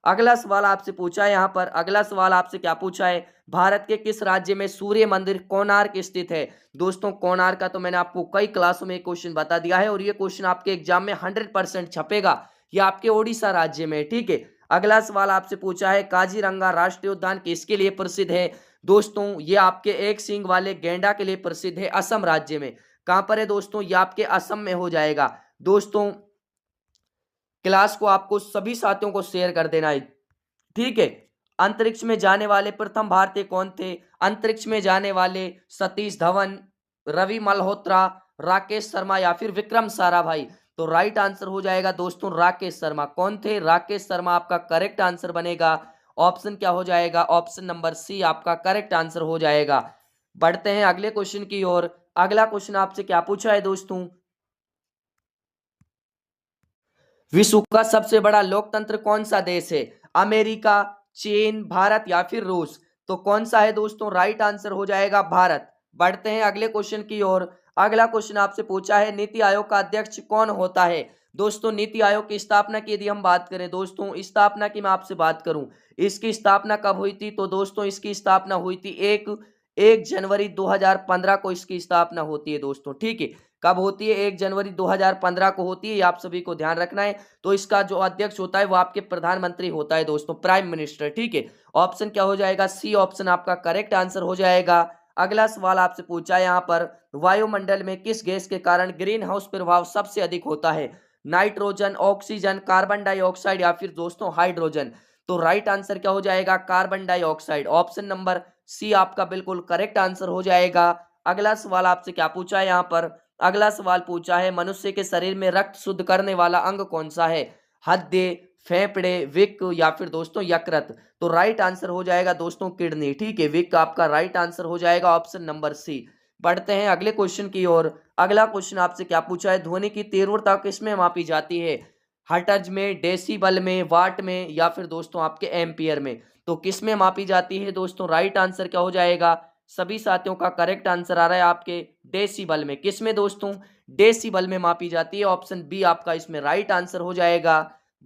अगला सवाल आपसे पूछा है यहां पर, अगला सवाल आपसे क्या पूछा है, भारत के किस राज्य में सूर्य मंदिर कोणार्क स्थित है? दोस्तों कोणार्क का तो मैंने आपको कई क्लासों में क्वेश्चन बता दिया है, और ये क्वेश्चन आपके एग्जाम में 100% छपेगा। ये आपके ओडिशा राज्य में, ठीक है। अगला सवाल आपसे पूछा है, काजीरंगा राष्ट्रीय उद्यान किसके लिए प्रसिद्ध है? दोस्तों ये आपके एक सींग वाले गैंडा के लिए प्रसिद्ध है, असम राज्य में। कहां पर है दोस्तों? ये आपके असम में हो जाएगा। दोस्तों क्लास को आपको सभी साथियों को शेयर कर देना है, ठीक है। अंतरिक्ष में जाने वाले प्रथम भारतीय कौन थे? अंतरिक्ष में जाने वाले सतीश धवन, रवि मल्होत्रा, राकेश शर्मा या फिर विक्रम साराभाई। तो राइट आंसर हो जाएगा दोस्तों राकेश शर्मा। कौन थे? राकेश शर्मा आपका करेक्ट आंसर बनेगा। ऑप्शन क्या हो जाएगा? ऑप्शन नंबर सी आपका करेक्ट आंसर हो जाएगा। बढ़ते हैं अगले क्वेश्चन की ओर। अगला क्वेश्चन आपसे क्या पूछा है दोस्तों, विश्व का सबसे बड़ा लोकतंत्र कौन सा देश है? अमेरिका, चीन, भारत या फिर रूस। तो कौन सा है दोस्तों? राइट आंसर हो जाएगा भारत। बढ़ते हैं अगले क्वेश्चन की ओर। अगला क्वेश्चन आपसे पूछा है, नीति आयोग का अध्यक्ष कौन होता है? दोस्तों नीति आयोग की स्थापना की यदि हम बात करें, दोस्तों स्थापना की मैं आपसे बात करूं, इसकी स्थापना कब हुई थी? तो दोस्तों इसकी स्थापना हुई थी 1 जनवरी 2015 को इसकी स्थापना होती है दोस्तों, ठीक है। कब होती है? 1 जनवरी 2015 को होती है, ये आप सभी को ध्यान रखना है। तो इसका जो अध्यक्ष होता है वो आपके प्रधानमंत्री होता है दोस्तों, प्राइम मिनिस्टर, ठीक है। ऑप्शन क्या हो जाएगा? सी ऑप्शन आपका करेक्ट आंसर हो जाएगा। अगला सवाल आपसे पूछा है यहाँ पर, वायुमंडल में किस गैस के कारण ग्रीन हाउस प्रभाव सबसे अधिक होता है? नाइट्रोजन, ऑक्सीजन, कार्बन डाइऑक्साइड या फिर दोस्तों हाइड्रोजन। तो राइट आंसर क्या हो जाएगा? Carbon dioxide. Option number C आपका बिल्कुल करेक्ट आंसर हो जाएगा। अगला सवाल आपसे क्या पूछा है यहाँ पर, अगला सवाल पूछा है, मनुष्य के शरीर में रक्त शुद्ध करने वाला अंग कौन सा है? हृदय, फेफड़े, विक या फिर दोस्तों यकृत। तो राइट आंसर हो जाएगा दोस्तों किडनी, ठीक है। विक आपका राइट आंसर हो जाएगा, ऑप्शन नंबर सी। बढ़ते हैं अगले क्वेश्चन की ओर। अगला क्वेश्चन आपसे क्या पूछा है, ध्वनि की तीव्रता किसमें मापी जाती है? हर्ट्ज में, डेसिबल में, वाट में या फिर दोस्तों आपके एम्पियर में। तो किसमें मापी जाती है दोस्तों? राइट आंसर क्या हो जाएगा? सभी साथियों का करेक्ट आंसर आ रहा है आपके डेसिबल में। किसमें दोस्तों? डेसिबल में मापी जाती है। ऑप्शन बी आपका इसमें राइट आंसर हो जाएगा।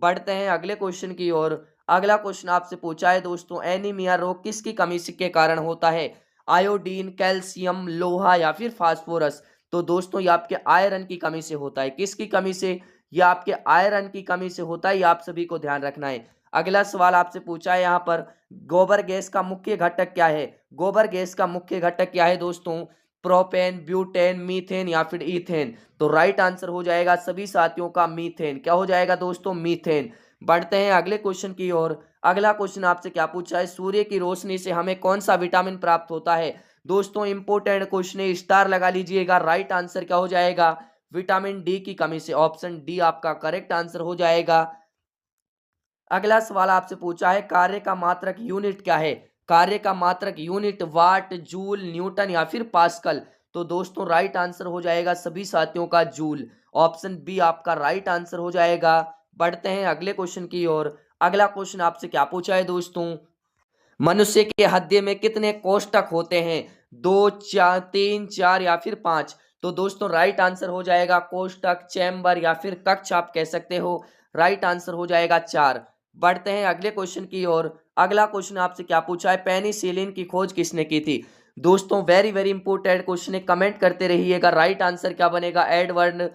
बढ़ते हैं अगले क्वेश्चन की ओर। अगला क्वेश्चन आपसे पूछा है दोस्तों, एनीमिया रोग किसकी कमी के कारण होता है? आयोडीन, कैल्शियम, लोहा या फिर फास्फोरस। तो दोस्तों ये आपके आयरन की कमी से होता है। किसकी कमी से? ये आपके आयरन की कमी से होता है, ये आप सभी को ध्यान रखना है। अगला सवाल आपसे पूछा है यहाँ पर, गोबर गैस का मुख्य घटक क्या है? गोबर गैस का मुख्य घटक क्या है दोस्तों? प्रोपेन, ब्यूटेन, मीथेन या फिर ईथेन। तो राइट आंसर हो जाएगा सभी साथियों का मीथेन। क्या हो जाएगा दोस्तों? मीथेन। बढ़ते हैं अगले क्वेश्चन की ओर। अगला क्वेश्चन आपसे क्या पूछा है, सूर्य की रोशनी से हमें कौन सा विटामिन प्राप्त होता है? दोस्तों इंपोर्टेंट क्वेश्चन है, स्टार लगा लीजिएगा। राइट आंसर क्या हो जाएगा? विटामिन डी की कमी से। ऑप्शन डी आपका करेक्ट आंसर हो जाएगा। अगला सवाल आपसे पूछा है, कार्य का मात्रक यूनिट क्या है? कार्य का मात्रक यूनिट वाट, जूल, न्यूटन या फिर पास्कल। तो दोस्तों राइट आंसर हो जाएगा सभी साथियों का जूल। ऑप्शन बी आपका राइट आंसर हो जाएगा। बढ़ते हैं अगले क्वेश्चन की ओर। अगला क्वेश्चन आपसे क्या पूछा है दोस्तों? मनुष्य के हृदय में कितने कोष्ठक होते हैं? 2, 4, 3, 4 या फिर 5। तो दोस्तों राइट आंसर हो जाएगा कोष्ठक, चैम्बर या फिर कक्ष आप कह सकते हो। राइट आंसर हो जाएगा 4। बढ़ते हैं अगले क्वेश्चन की ओर। अगला क्वेश्चन आपसे क्या पूछा है? पेनिसिलिन की खोज किसने की थी? दोस्तों वेरी वेरी इंपोर्टेंट क्वेश्चन है, कमेंट करते रहिएगा। राइट आंसर क्या बनेगा? Edward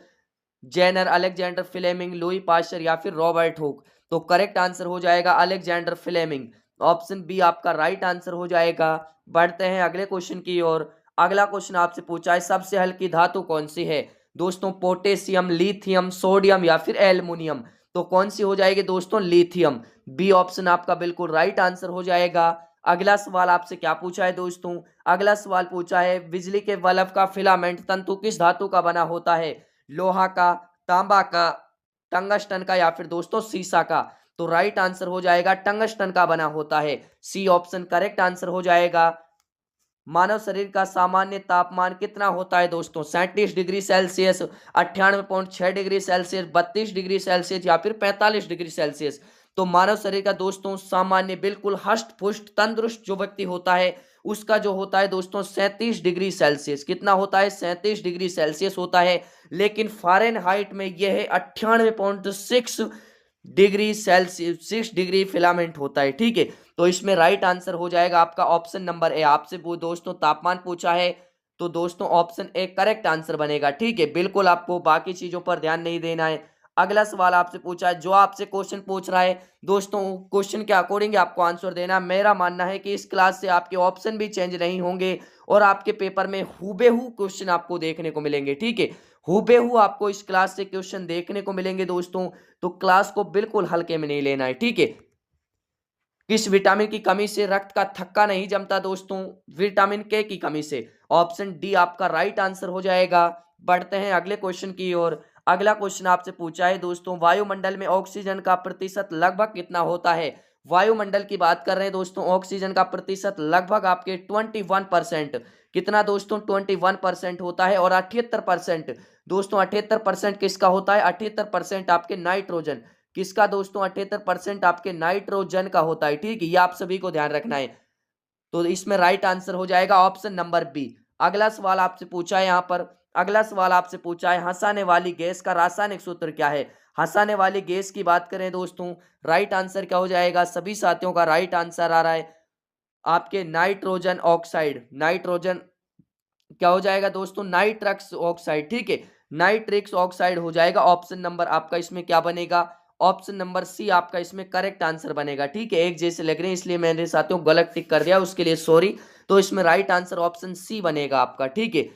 Jenner, Alexander Fleming, Louis Pasteur या फिर रॉबर्ट हुक। तो करेक्ट आंसर हो जाएगा अलेक्जेंडर फ्लेमिंग। ऑप्शन बी आपका राइट आंसर हो जाएगा। बढ़ते हैं अगले क्वेश्चन की ओर। अगला क्वेश्चन आपसे पूछा है, सबसे हल्की धातु कौन सी है? दोस्तों पोटेशियम, लिथियम, सोडियम या फिर एल्युमिनियम। तो कौन सी हो जाएगी दोस्तों? लिथियम। बी ऑप्शन आपका बिल्कुल राइट आंसर हो जाएगा। अगला सवाल आपसे क्या पूछा है दोस्तों? अगला सवाल पूछा है, बिजली के बल्ब का फिलामेंट तंतु किस धातु का बना होता है? लोहा का, तांबा का, टंगस्टन का या फिर दोस्तों सीसा का। तो राइट आंसर हो जाएगा टंगस्टन का बना होता है। सी ऑप्शन करेक्ट आंसर हो जाएगा। मानव शरीर का सामान्य तापमान कितना होता है दोस्तों? 37 degree Celsius, 98.6 degree Celsius, 32 degree Celsius या फिर 45 डिग्री सेल्सियस। तो मानव शरीर का दोस्तों सामान्य बिल्कुल हष्ट पुष्ट तंदुरुस्त जो व्यक्ति होता है उसका जो होता है दोस्तों 37 डिग्री सेल्सियस। कितना होता है? 37 डिग्री सेल्सियस होता है। लेकिन फ़ारेनहाइट में यह है 98.6 डिग्री सेल्सियस, 6 डिग्री फिलामेंट होता है। ठीक है, तो इसमें राइट आंसर हो जाएगा आपका ऑप्शन नंबर ए। आपसे वो दोस्तों तापमान पूछा है तो दोस्तों ऑप्शन ए करेक्ट आंसर बनेगा। ठीक है, बिल्कुल आपको बाकी चीजों पर ध्यान नहीं देना है। अगला सवाल आपसे पूछा है, जो आपसे क्वेश्चन पूछ रहा है दोस्तों क्वेश्चन के अकॉर्डिंग आपको आंसर देना। मेरा मानना है कि इस क्लास से आपके ऑप्शन भी चेंज नहीं होंगे और आपके पेपर में हूबेहू क्वेश्चन आपको देखने को मिलेंगे। ठीक है, हूबेहू आपको इस क्लास से क्वेश्चन देखने को मिलेंगे दोस्तों, तो क्लास को बिल्कुल हल्के में नहीं लेना है। ठीक है, किस विटामिन की कमी से रक्त का थक्का नहीं जमता दोस्तों? विटामिन के की कमी से। ऑप्शन डी आपका राइट आंसर हो जाएगा। बढ़ते हैं अगले क्वेश्चन की ओर। अगला क्वेश्चन आपसे पूछा है दोस्तों, वायुमंडल में ऑक्सीजन का प्रतिशत लगभग कितना होता है? वायुमंडल की बात कर रहे हैं दोस्तों, ऑक्सीजन का प्रतिशत लगभग आपके 21%। कितना दोस्तों? 21% होता है। और 78% दोस्तों, 78% किसका होता है? 78% आपके नाइट्रोजन। किसका दोस्तों? 78% आपके नाइट्रोजन का होता है। ठीक है, ये आप सभी को ध्यान रखना है। तो इसमें राइट आंसर हो जाएगा ऑप्शन नंबर बी। अगला सवाल आपसे पूछा है यहाँ पर, अगला सवाल आपसे पूछा है, हंसाने वाली गैस का रासायनिक सूत्र क्या है? हंसाने वाली गैस की बात करें दोस्तों, राइट आंसर क्या हो जाएगा? सभी साथियों का राइट आंसर आ रहा है आपके नाइट्रोजन ऑक्साइड। नाइट्रोजन क्या हो जाएगा दोस्तों? नाइट्रक्स ऑक्साइड। ठीक है, नाइट्रिक्स ऑक्साइड हो जाएगा। ऑप्शन नंबर आपका इसमें क्या बनेगा? ऑप्शन नंबर सी आपका इसमें करेक्ट आंसर बनेगा। ठीक है, एक जैसे लग रहे हैं इसलिए मैंने साथियों गलत टिक कर दिया, उसके लिए सॉरी। तो इसमें राइट आंसर ऑप्शन सी बनेगा आपका। ठीक है,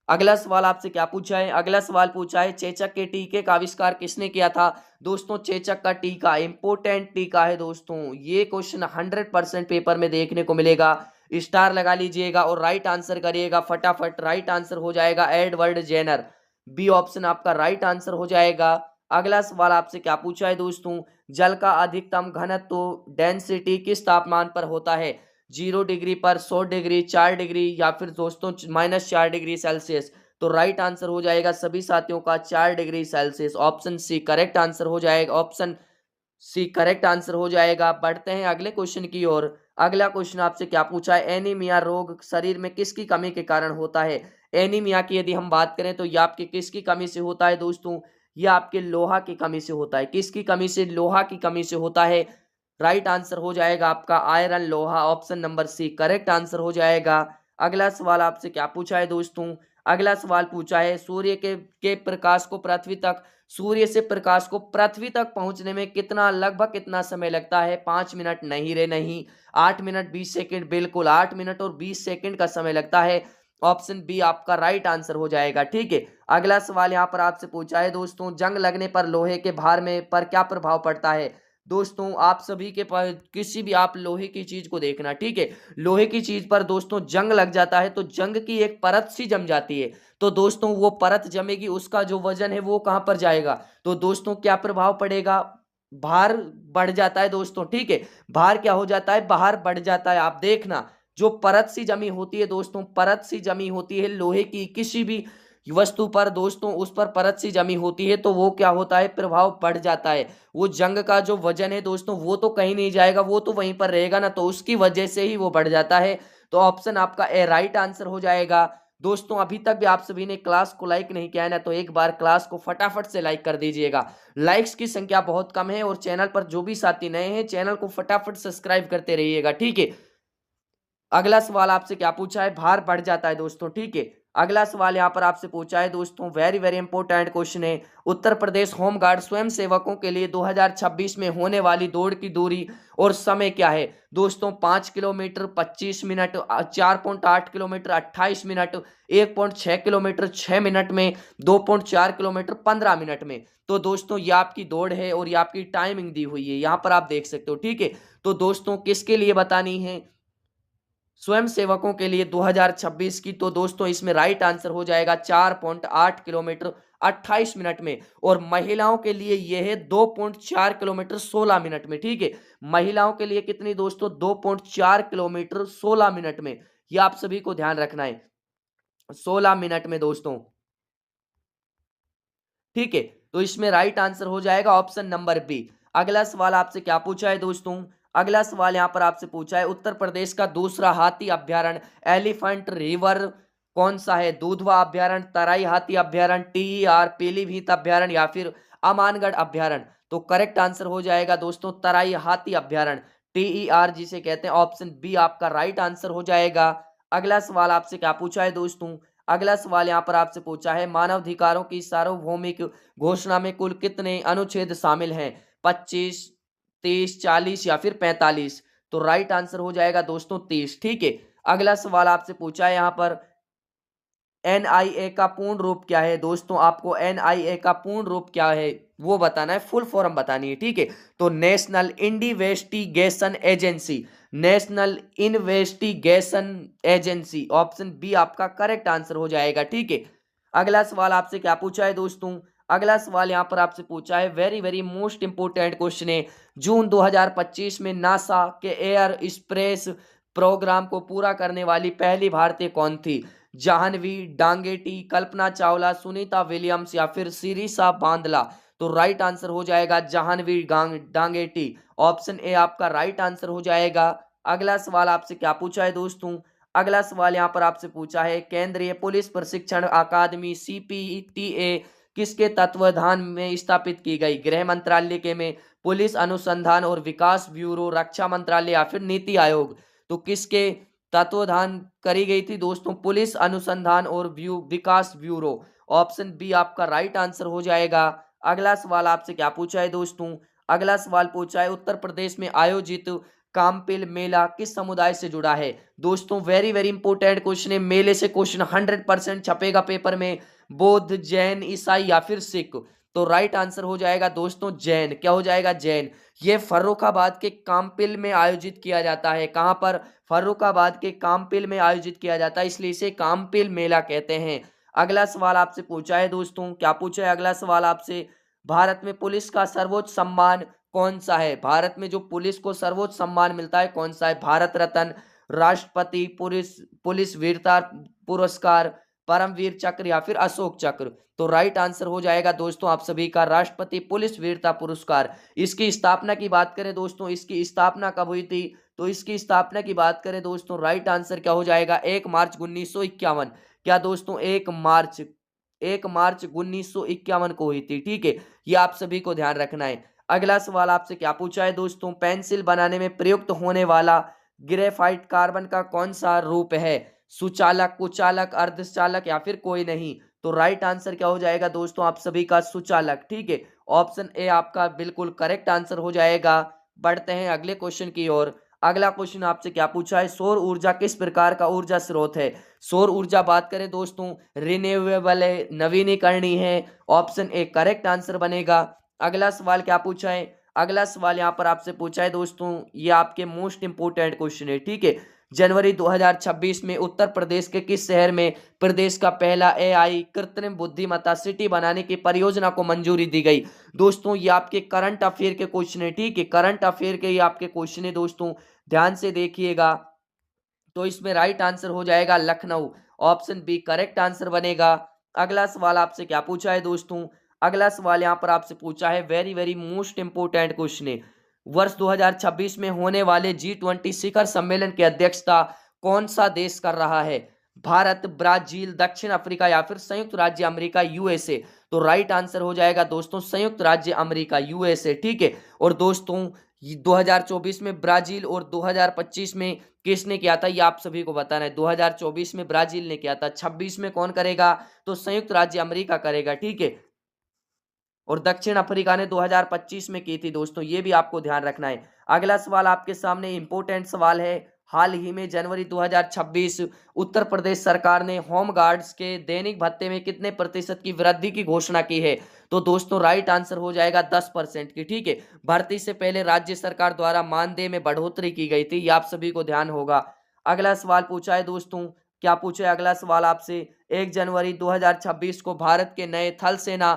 अगला सवाल आपसे क्या पूछा है? अगला सवाल पूछा है, चेचक के टीके का आविष्कार किसने किया था? दोस्तों चेचक का टीका इंपोर्टेंट टीका है दोस्तों, ये क्वेश्चन 100% पेपर में देखने को मिलेगा। स्टार लगा लीजिएगा और राइट आंसर करिएगा फटाफट। राइट आंसर हो जाएगा एडवर्ड जेनर। बी ऑप्शन आपका राइट आंसर हो जाएगा। अगला सवाल आपसे क्या पूछा है दोस्तों, जल का अधिकतम घनत्व डेंसिटी किस तापमान पर होता है? 0 डिग्री पर, 100 डिग्री, 4 डिग्री या फिर दोस्तों -4 डिग्री सेल्सियस। तो राइट आंसर हो जाएगा सभी साथियों का 4 degree Celsius. Option C correct answer हो जाएगा। ऑप्शन सी करेक्ट आंसर हो जाएगा। बढ़ते हैं अगले क्वेश्चन की ओर। अगला क्वेश्चन आपसे क्या पूछा है, एनीमिया रोग शरीर में किसकी कमी के कारण होता है? एनीमिया की यदि हम बात करें तो ये आपके किसकी कमी से होता है दोस्तों? ये आपके लोहा की कमी से होता है। किसकी कमी से? लोहा की कमी से होता है। राइट आंसर हो जाएगा आपका आयरन, लोहा। Option number C correct answer हो जाएगा। अगला सवाल आपसे क्या पूछा है दोस्तों? अगला सवाल पूछा है, सूर्य के प्रकाश को पृथ्वी तक, सूर्य से प्रकाश को पृथ्वी तक पहुंचने में कितना, लगभग कितना समय लगता है? 5 मिनट नहीं रे नहीं, 8 मिनट 20 सेकंड, बिल्कुल 8 मिनट और 20 सेकंड का समय लगता है। ऑप्शन बी आपका राइट आंसर हो जाएगा। ठीक है, अगला सवाल यहाँ पर आपसे पूछा है दोस्तों, जंग लगने पर लोहे के भार में पर क्या प्रभाव पड़ता है? दोस्तों आप सभी के पास किसी भी आप लोहे की चीज को देखना, ठीक है, लोहे की चीज पर दोस्तों जंग लग जाता है तो जंग की एक परत सी जम जाती है। तो दोस्तों वो परत जमेगी, उसका जो वजन है वो कहां पर जाएगा, तो दोस्तों क्या प्रभाव पड़ेगा, भार बढ़ जाता है दोस्तों, ठीक है, भार क्या हो जाता है, बाहर बढ़ जाता है। आप देखना जो परत सी जमी होती है दोस्तों, परत सी जमी होती है लोहे की किसी भी वस्तु पर दोस्तों, उस पर परत सी जमी होती है तो वो क्या होता है, प्रभाव बढ़ जाता है। वो जंग का जो वजन है दोस्तों वो तो कहीं नहीं जाएगा, वो तो वहीं पर रहेगा ना, तो उसकी वजह से ही वो बढ़ जाता है। तो ऑप्शन आपका ए राइट आंसर हो जाएगा। दोस्तों अभी तक भी आप सभी ने क्लास को लाइक नहीं किया है ना, तो एक बार क्लास को फटाफट से लाइक कर दीजिएगा। लाइक्स की संख्या बहुत कम है और चैनल पर जो भी साथी नए हैं चैनल को फटाफट सब्सक्राइब करते रहिएगा, ठीक है। अगला सवाल आपसे क्या पूछा है, भार बढ़ जाता है दोस्तों, ठीक है। अगला सवाल यहाँ पर आपसे पूछा है दोस्तों, वेरी वेरी इंपॉर्टेंट क्वेश्चन है। उत्तर प्रदेश होमगार्ड स्वयं सेवकों के लिए 2026 में होने वाली दौड़ की दूरी और समय क्या है दोस्तों, 5 kilometre 25 minute, 4.8 kilometre 28 minute, 1.6 kilometre 6 minute में, 2.4 किलोमीटर 15 मिनट में। तो दोस्तों ये आपकी दौड़ है और ये आपकी टाइमिंग दी हुई है, यहाँ पर आप देख सकते हो, ठीक है। तो दोस्तों किसके लिए बतानी है, स्वयं सेवकों के लिए 2026 की। तो दोस्तों इसमें राइट आंसर हो जाएगा 4.8 किलोमीटर 28 मिनट में, और महिलाओं के लिए यह है 2.4 किलोमीटर 16 मिनट में, ठीक है। महिलाओं के लिए कितनी दोस्तों, 2.4 किलोमीटर 16 मिनट में, यह आप सभी को ध्यान रखना है, 16 मिनट में दोस्तों, ठीक है। तो इसमें राइट आंसर हो जाएगा ऑप्शन नंबर बी। अगला सवाल आपसे क्या पूछा है दोस्तों, अगला सवाल यहां पर आपसे पूछा है, उत्तर प्रदेश का दूसरा हाथी अभ्यारण्य एलिफेंट रिवर कौन सा है, दूधवा अभ्यारण्य, तराई हाथी अभ्यारण्य, टीईआर पीलीभीत अभ्यारण्य या फिर अमानगढ़ अभ्यारण्य। तो करेक्ट आंसर हो जाएगा दोस्तों तराई हाथी अभ्यारण्य, टीईआर जिसे कहते हैं, ऑप्शन बी आपका राइट आंसर हो जाएगा। अगला सवाल आपसे क्या पूछा है दोस्तों, अगला सवाल यहाँ पर आपसे पूछा है, मानवाधिकारों की सार्वभौमिक घोषणा में कुल कितने अनुच्छेद शामिल हैं, 25, 30, 40 या फिर 45। तो राइट आंसर हो जाएगा दोस्तों 30, ठीक है। अगला सवाल आपसे पूछा है यहाँ पर, एनआईए का पूर्ण रूप क्या है दोस्तों, आपको एनआईए का पूर्ण रूप क्या है वो बताना है, फुल फॉर्म बतानी है, ठीक है। तो national investigation agency, national investigation agency, option B आपका करेक्ट आंसर हो जाएगा, ठीक है। अगला सवाल आपसे क्या पूछा है दोस्तों, अगला सवाल यहां पर आपसे पूछा है, very very most important question है, जून 2025 में नासा के एयर स्पेस प्रोग्राम को पूरा करने वाली पहली भारतीय कौन थी, जाह्नवी डांगेटी, कल्पना चावला, सुनीता विलियम्स या फिर सिरिसा बांदला। तो राइट आंसर हो जाएगा जाह्नवी डांगेटी, ऑप्शन ए आपका राइट आंसर हो जाएगा। अगला सवाल आपसे क्या पूछा है दोस्तों, अगला सवाल यहां पर आपसे पूछा है, केंद्रीय पुलिस प्रशिक्षण अकादमी सीपीटीए किसके तत्वाधान में स्थापित की गई, गृह मंत्रालय के में, पुलिस अनुसंधान और विकास ब्यूरो, रक्षा मंत्रालय या फिर नीति आयोग। तो किसके तत्वाधान करी गई थी दोस्तों, पुलिस अनुसंधान और विकास ब्यूरो, ऑप्शन बी आपका राइट आंसर हो जाएगा। अगला सवाल आपसे क्या पूछा है दोस्तों, अगला सवाल पूछा है, उत्तर प्रदेश में आयोजित कामपिल मेला किस समुदाय से जुड़ा है दोस्तों, वेरी वेरी इंपोर्टेंट क्वेश्चन है, मेले से क्वेश्चन 100% छपेगा पेपर में, बौद्ध, जैन, ईसाई या फिर सिख। तो राइट आंसर हो जाएगा दोस्तों जैन, क्या हो जाएगा, जैन। ये फर्रुखाबाद के कामपिल में आयोजित किया जाता है, कहां पर, फर्रुखाबाद के कामपिल में आयोजित किया जाता है, इसलिए इसे कामपिल मेला कहते हैं। अगला सवाल आपसे पूछा है दोस्तों, क्या पूछा है अगला सवाल आपसे, भारत में पुलिस का सर्वोच्च सम्मान कौन सा है, भारत में जो पुलिस को सर्वोच्च सम्मान मिलता है कौन सा है, भारत रत्न, राष्ट्रपति पुलिस पुलिस वीरता पुरस्कार, परमवीर चक्र या फिर अशोक चक्र। तो राइट आंसर हो जाएगा दोस्तों आप सभी का राष्ट्रपति पुलिस वीरता पुरस्कार। इसकी स्थापना की बात करें दोस्तों, इसकी स्थापना कब हुई थी, तो इसकी स्थापना की बात करें दोस्तों, राइट आंसर क्या हो जाएगा, 1 मार्च 1951। क्या दोस्तों, 1 मार्च 1951 को हुई थी, ठीक है। ये आप सभी को ध्यान रखना है। अगला सवाल आपसे क्या पूछा है दोस्तों, पेंसिल बनाने में प्रयुक्त होने वाला ग्रेफाइट कार्बन का कौन सा रूप है, सुचालक, कुचालक, अर्धचालक या फिर कोई नहीं। तो राइट आंसर क्या हो जाएगा दोस्तों आप सभी का, सुचालक, ठीक है। ऑप्शन ए आपका बिल्कुल करेक्ट आंसर हो जाएगा। बढ़ते हैं अगले क्वेश्चन की ओर। अगला क्वेश्चन आपसे क्या पूछा है, सौर ऊर्जा किस प्रकार का ऊर्जा स्रोत है, सौर ऊर्जा बात करें दोस्तों, रिन्यूएबल है, नवीनीकरणीय है, ऑप्शन ए करेक्ट आंसर बनेगा। अगला सवाल क्या पूछा है, अगला सवाल यहाँ पर आपसे पूछा है दोस्तों, ये आपके मोस्ट इंपोर्टेंट क्वेश्चन है, ठीक है। जनवरी 2026 में उत्तर प्रदेश के किस शहर में प्रदेश का पहला एआई कृत्रिम बुद्धिमत्ता सिटी बनाने की परियोजना को मंजूरी दी गई? दोस्तों ये आपके करंट अफेयर के क्वेश्चन है, ठीक है, करंट अफेयर के ये आपके क्वेश्चन है दोस्तों, ध्यान से देखिएगा। तो इसमें राइट आंसर हो जाएगा Lucknow, option B correct answer बनेगा। अगला सवाल आपसे क्या पूछा है दोस्तों, अगला सवाल यहाँ पर आपसे पूछा है very very most important question है, वर्ष 2026 में होने वाले G20 शिखर सम्मेलन की अध्यक्षता कौन सा देश कर रहा है? भारत, ब्राजील, दक्षिण अफ्रीका या फिर संयुक्त राज्य अमेरिका यूएसए? तो राइट आंसर हो जाएगा दोस्तों संयुक्त राज्य अमेरिका यूएसए, ठीक है। और दोस्तों 2024 में ब्राजील और 2025 में किसने किया था, ये आप सभी को बताना है। 2024 में ब्राजील ने किया था, 26 में कौन करेगा, तो संयुक्त राज्य अमेरिका करेगा, ठीक है। और दक्षिण अफ्रीका ने 2025 में की थी दोस्तों, ये भी आपको ध्यान रखना है। अगला सवाल आपके सामने इंपोर्टेंट सवाल है, हाल ही में जनवरी 2026 उत्तर प्रदेश सरकार ने होम गार्ड्स के दैनिक भत्ते में कितने प्रतिशत की वृद्धि की घोषणा की है? तो दोस्तों राइट आंसर हो जाएगा 10% की, ठीक है। भर्ती से पहले राज्य सरकार द्वारा मानदेय में बढ़ोतरी की गई थी, ये आप सभी को ध्यान होगा। अगला सवाल पूछा है दोस्तों, क्या पूछा है अगला सवाल आपसे, 1 जनवरी 2026 को भारत के नए थल सेना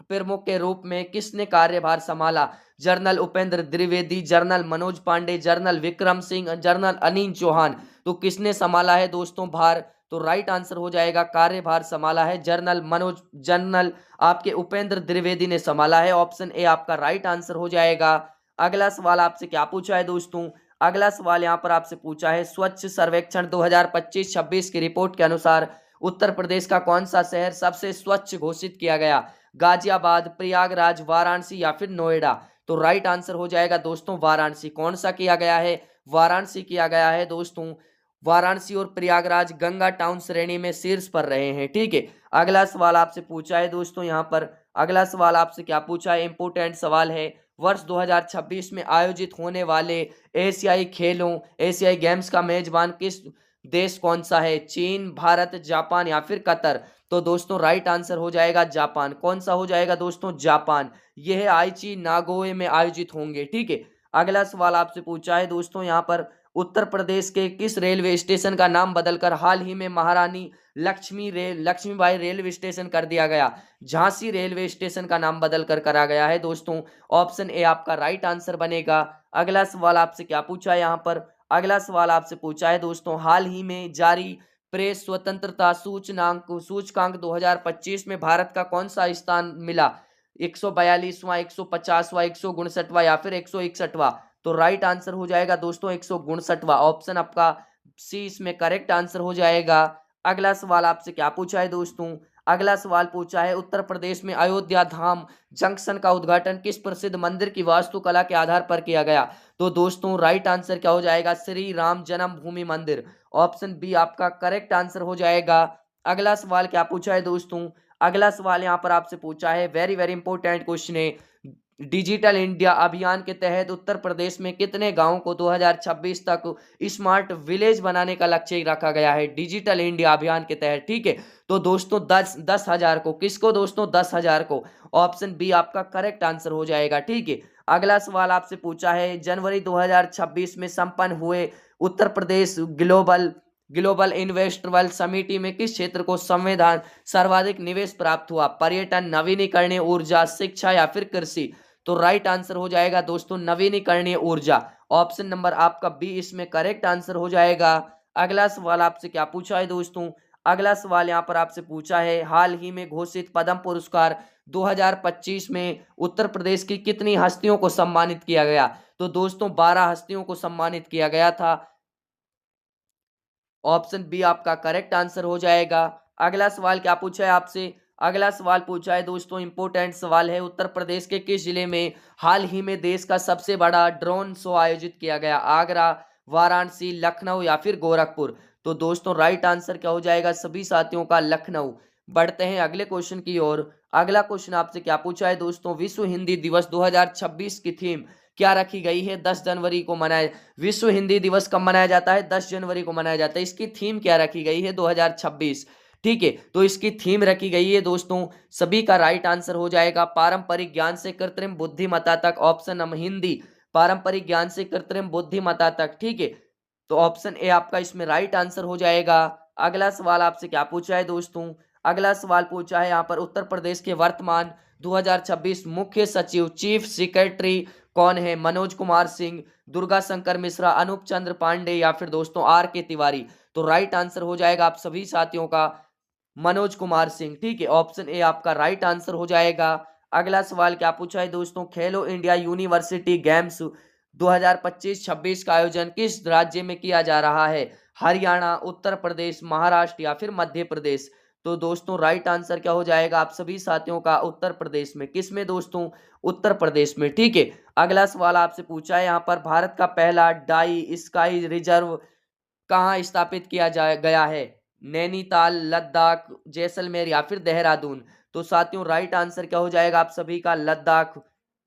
प्रमुख के रूप में किसने कार्यभार संभाला? General Upendra Dwivedi, general Manoj Pande, general Vikram Singh, general Anil Chauhan? तो किसने संभाला है दोस्तों भार? तो राइट आंसर हो जाएगा कार्यभार संभाला है जनरल आपके उपेंद्र द्विवेदी ने संभाला है, ऑप्शन ए आपका राइट आंसर हो जाएगा। अगला सवाल आपसे क्या पूछा है दोस्तों, अगला सवाल यहाँ पर आपसे पूछा है स्वच्छ सर्वेक्षण 2025-26 की रिपोर्ट के अनुसार उत्तर प्रदेश का कौन सा शहर सबसे स्वच्छ घोषित किया गया? गाजियाबाद, प्रयागराज, वाराणसी या फिर नोएडा? तो राइट आंसर हो जाएगा दोस्तों वाराणसी। कौन सा किया गया है? वाराणसी किया गया है दोस्तों। वाराणसी और प्रयागराज गंगा टाउन श्रेणी में शीर्ष पर रहे हैं, ठीक है। अगला सवाल आपसे पूछा है दोस्तों, यहाँ पर अगला सवाल आपसे क्या पूछा है, इंपोर्टेंट सवाल है, वर्ष 2026 में आयोजित होने वाले एशियाई गेम्स का मेजबान किस देश कौन सा है? चीन, भारत, जापान या फिर कतर? तो दोस्तों राइट आंसर हो जाएगा जापान। कौन सा हो जाएगा दोस्तों? जापान। यह है आईची नागोए में आयोजित होंगे, ठीक है। अगला सवाल आपसे पूछा है दोस्तों, यहाँ पर उत्तर प्रदेश के किस रेलवे स्टेशन का नाम बदलकर हाल ही में महारानी लक्ष्मीबाई रेलवे स्टेशन कर दिया गया? झांसी रेलवे स्टेशन का नाम बदलकर करा गया है दोस्तों, ऑप्शन ए आपका राइट आंसर बनेगा। अगला सवाल आपसे क्या पूछा है यहाँ पर, अगला सवाल आपसे पूछा है दोस्तों, हाल ही में जारी प्रेस स्वतंत्रता सूचकांक 2025 में भारत का कौन सा स्थान मिला? 142वां, 150वां, 159वां या फिर 161वां? तो राइट आंसर हो जाएगा दोस्तों 159वां, ऑप्शन आपका सी इसमें करेक्ट आंसर हो जाएगा। अगला सवाल आपसे क्या पूछा है दोस्तों, अगला सवाल पूछा है उत्तर प्रदेश में अयोध्या धाम जंक्शन का उद्घाटन किस प्रसिद्ध मंदिर की वास्तुकला के आधार पर किया गया? तो दोस्तों राइट आंसर क्या हो जाएगा? श्री राम जन्मभूमि मंदिर, ऑप्शन बी आपका करेक्ट आंसर हो जाएगा। अगला सवाल क्या पूछा है दोस्तों, अगला सवाल यहाँ पर आपसे पूछा है वेरी वेरी इंपॉर्टेंट क्वेश्चन है, डिजिटल इंडिया अभियान के तहत उत्तर प्रदेश में कितने गांवों को 2026 तक स्मार्ट विलेज बनाने का लक्ष्य रखा गया है? डिजिटल इंडिया अभियान के तहत, ठीक है। तो दोस्तों 10,000 को, किसको दोस्तों? 10,000 को, ऑप्शन बी आपका करेक्ट आंसर हो जाएगा, ठीक है। अगला सवाल आपसे पूछा है जनवरी 2026 में संपन्न हुए उत्तर प्रदेश ग्लोबल इन्वेस्टर्स समिति में किस क्षेत्र को संविधान सर्वाधिक निवेश प्राप्त हुआ? पर्यटन, नवीनीकरणीय ऊर्जा, शिक्षा या फिर कृषि? तो राइट आंसर हो जाएगा दोस्तों नवीनीकरणीय ऊर्जा, ऑप्शन नंबर आपका बी इसमें करेक्ट आंसर हो जाएगा। अगला सवाल आपसे क्या पूछा है दोस्तों, अगला सवाल यहाँ पर आपसे पूछा है हाल ही में घोषित पद्म पुरस्कार 2025 में उत्तर प्रदेश की कितनी हस्तियों को सम्मानित किया गया? तो दोस्तों 12 हस्तियों को सम्मानित किया गया था, ऑप्शन बी आपका करेक्ट आंसर हो जाएगा। अगला सवाल क्या पूछा है आपसे, अगला सवाल पूछा है दोस्तों इंपोर्टेंट सवाल है, उत्तर प्रदेश के किस जिले में हाल ही में देश का सबसे बड़ा ड्रोन शो आयोजित किया गया? आगरा, वाराणसी, लखनऊ या फिर गोरखपुर? तो दोस्तों राइट आंसर क्या हो जाएगा सभी साथियों का? लखनऊ। बढ़ते हैं अगले क्वेश्चन की ओर। अगला क्वेश्चन आपसे क्या पूछा है दोस्तों, विश्व हिंदी दिवस 2026 की थीम क्या रखी गई है? 10 जनवरी को मनाया, विश्व हिंदी दिवस कब मनाया जाता है? 10 जनवरी को मनाया जाता है। इसकी थीम क्या रखी गई है 2026? ठीक है, तो इसकी थीम रखी गई है दोस्तों, सभी का राइट आंसर हो जाएगा पारंपरिक ज्ञान से कृत्रिम बुद्धिमत्ता तक। ऑप्शन नंबर हिंदी, पारंपरिक ज्ञान से कृत्रिम बुद्धिमत्ता तक। ठीक है, तो ऑप्शन ए आपका इसमें राइट आंसर हो जाएगा। अगला सवाल आपसे क्या पूछा है दोस्तों, अगला सवाल पूछा है यहाँ पर उत्तर प्रदेश के वर्तमान 2026 मुख्य सचिव चीफ सेक्रेटरी कौन है? मनोज कुमार सिंह, दुर्गा शंकर मिश्रा, अनूप चंद्र पांडे या फिर दोस्तों आर के तिवारी। तो राइट आंसर हो जाएगा आप सभी साथियों का मनोज कुमार सिंह। ठीक है, ऑप्शन ए आपका राइट आंसर हो जाएगा। अगला सवाल क्या पूछा है दोस्तों, खेलो इंडिया यूनिवर्सिटी गेम्स 2025-26 का आयोजन किस राज्य में किया जा रहा है? हरियाणा, उत्तर प्रदेश, महाराष्ट्र या फिर मध्य प्रदेश। तो दोस्तों राइट आंसर क्या हो जाएगा आप सभी साथियों का? उत्तर प्रदेश में। किस में दोस्तों? उत्तर प्रदेश में। ठीक है, अगला सवाल आपसे पूछा है यहाँ पर भारत का पहला डाई स्काई रिजर्व कहाँ स्थापित किया गया है? नैनीताल, लद्दाख, जैसलमेर या फिर देहरादून। तो साथियों राइट आंसर क्या हो जाएगा आप सभी का? लद्दाख।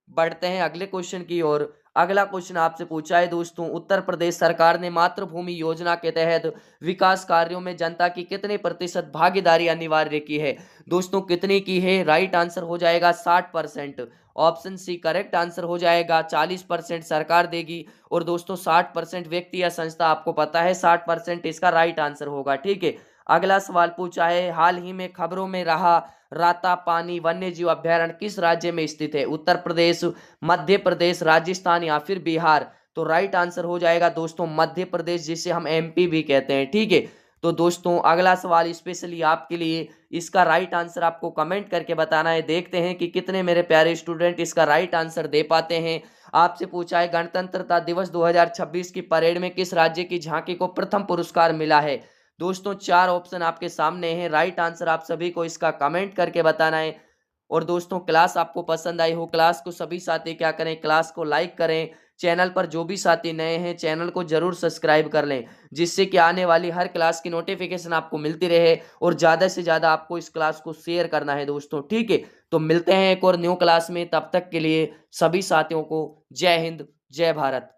बढ़ते हैं अगले क्वेश्चन की ओर। अगला क्वेश्चन आपसे पूछा है दोस्तों, उत्तर प्रदेश सरकार ने मातृभूमि योजना के तहत विकास कार्यों में जनता की कितने प्रतिशत भागीदारी अनिवार्य की है? दोस्तों कितनी की है? राइट आंसर हो जाएगा 60%। ऑप्शन सी करेक्ट आंसर हो जाएगा। 40% सरकार देगी और दोस्तों 60% व्यक्ति या संस्था। आपको पता है 60% इसका राइट आंसर होगा। ठीक है, अगला सवाल पूछा है, हाल ही में खबरों में रहा रातापानी वन्य जीव अभ्यारण्य किस राज्य में स्थित है? उत्तर प्रदेश, मध्य प्रदेश, राजस्थान या फिर बिहार। तो राइट आंसर हो जाएगा दोस्तों मध्य प्रदेश, जिसे हम एमपी भी कहते हैं। ठीक है, तो दोस्तों अगला सवाल स्पेशली आपके लिए, इसका राइट आंसर आपको कमेंट करके बताना है। देखते हैं कि कितने मेरे प्यारे स्टूडेंट इसका राइट आंसर दे पाते हैं। आपसे पूछा है गणतंत्रता दिवस 2026 की परेड में किस राज्य की झांकी को प्रथम पुरस्कार मिला है? दोस्तों 4 ऑप्शन आपके सामने हैं, राइट आंसर आप सभी को इसका कमेंट करके बताना है। और दोस्तों क्लास आपको पसंद आई हो, क्लास को सभी साथी क्या करें, क्लास को लाइक करें। चैनल पर जो भी साथी नए हैं चैनल को जरूर सब्सक्राइब कर लें, जिससे कि आने वाली हर क्लास की नोटिफिकेशन आपको मिलती रहे। और ज़्यादा से ज़्यादा आपको इस क्लास को शेयर करना है दोस्तों। ठीक है, तो मिलते हैं एक और न्यू क्लास में, तब तक के लिए सभी साथियों को जय हिंद, जय भारत।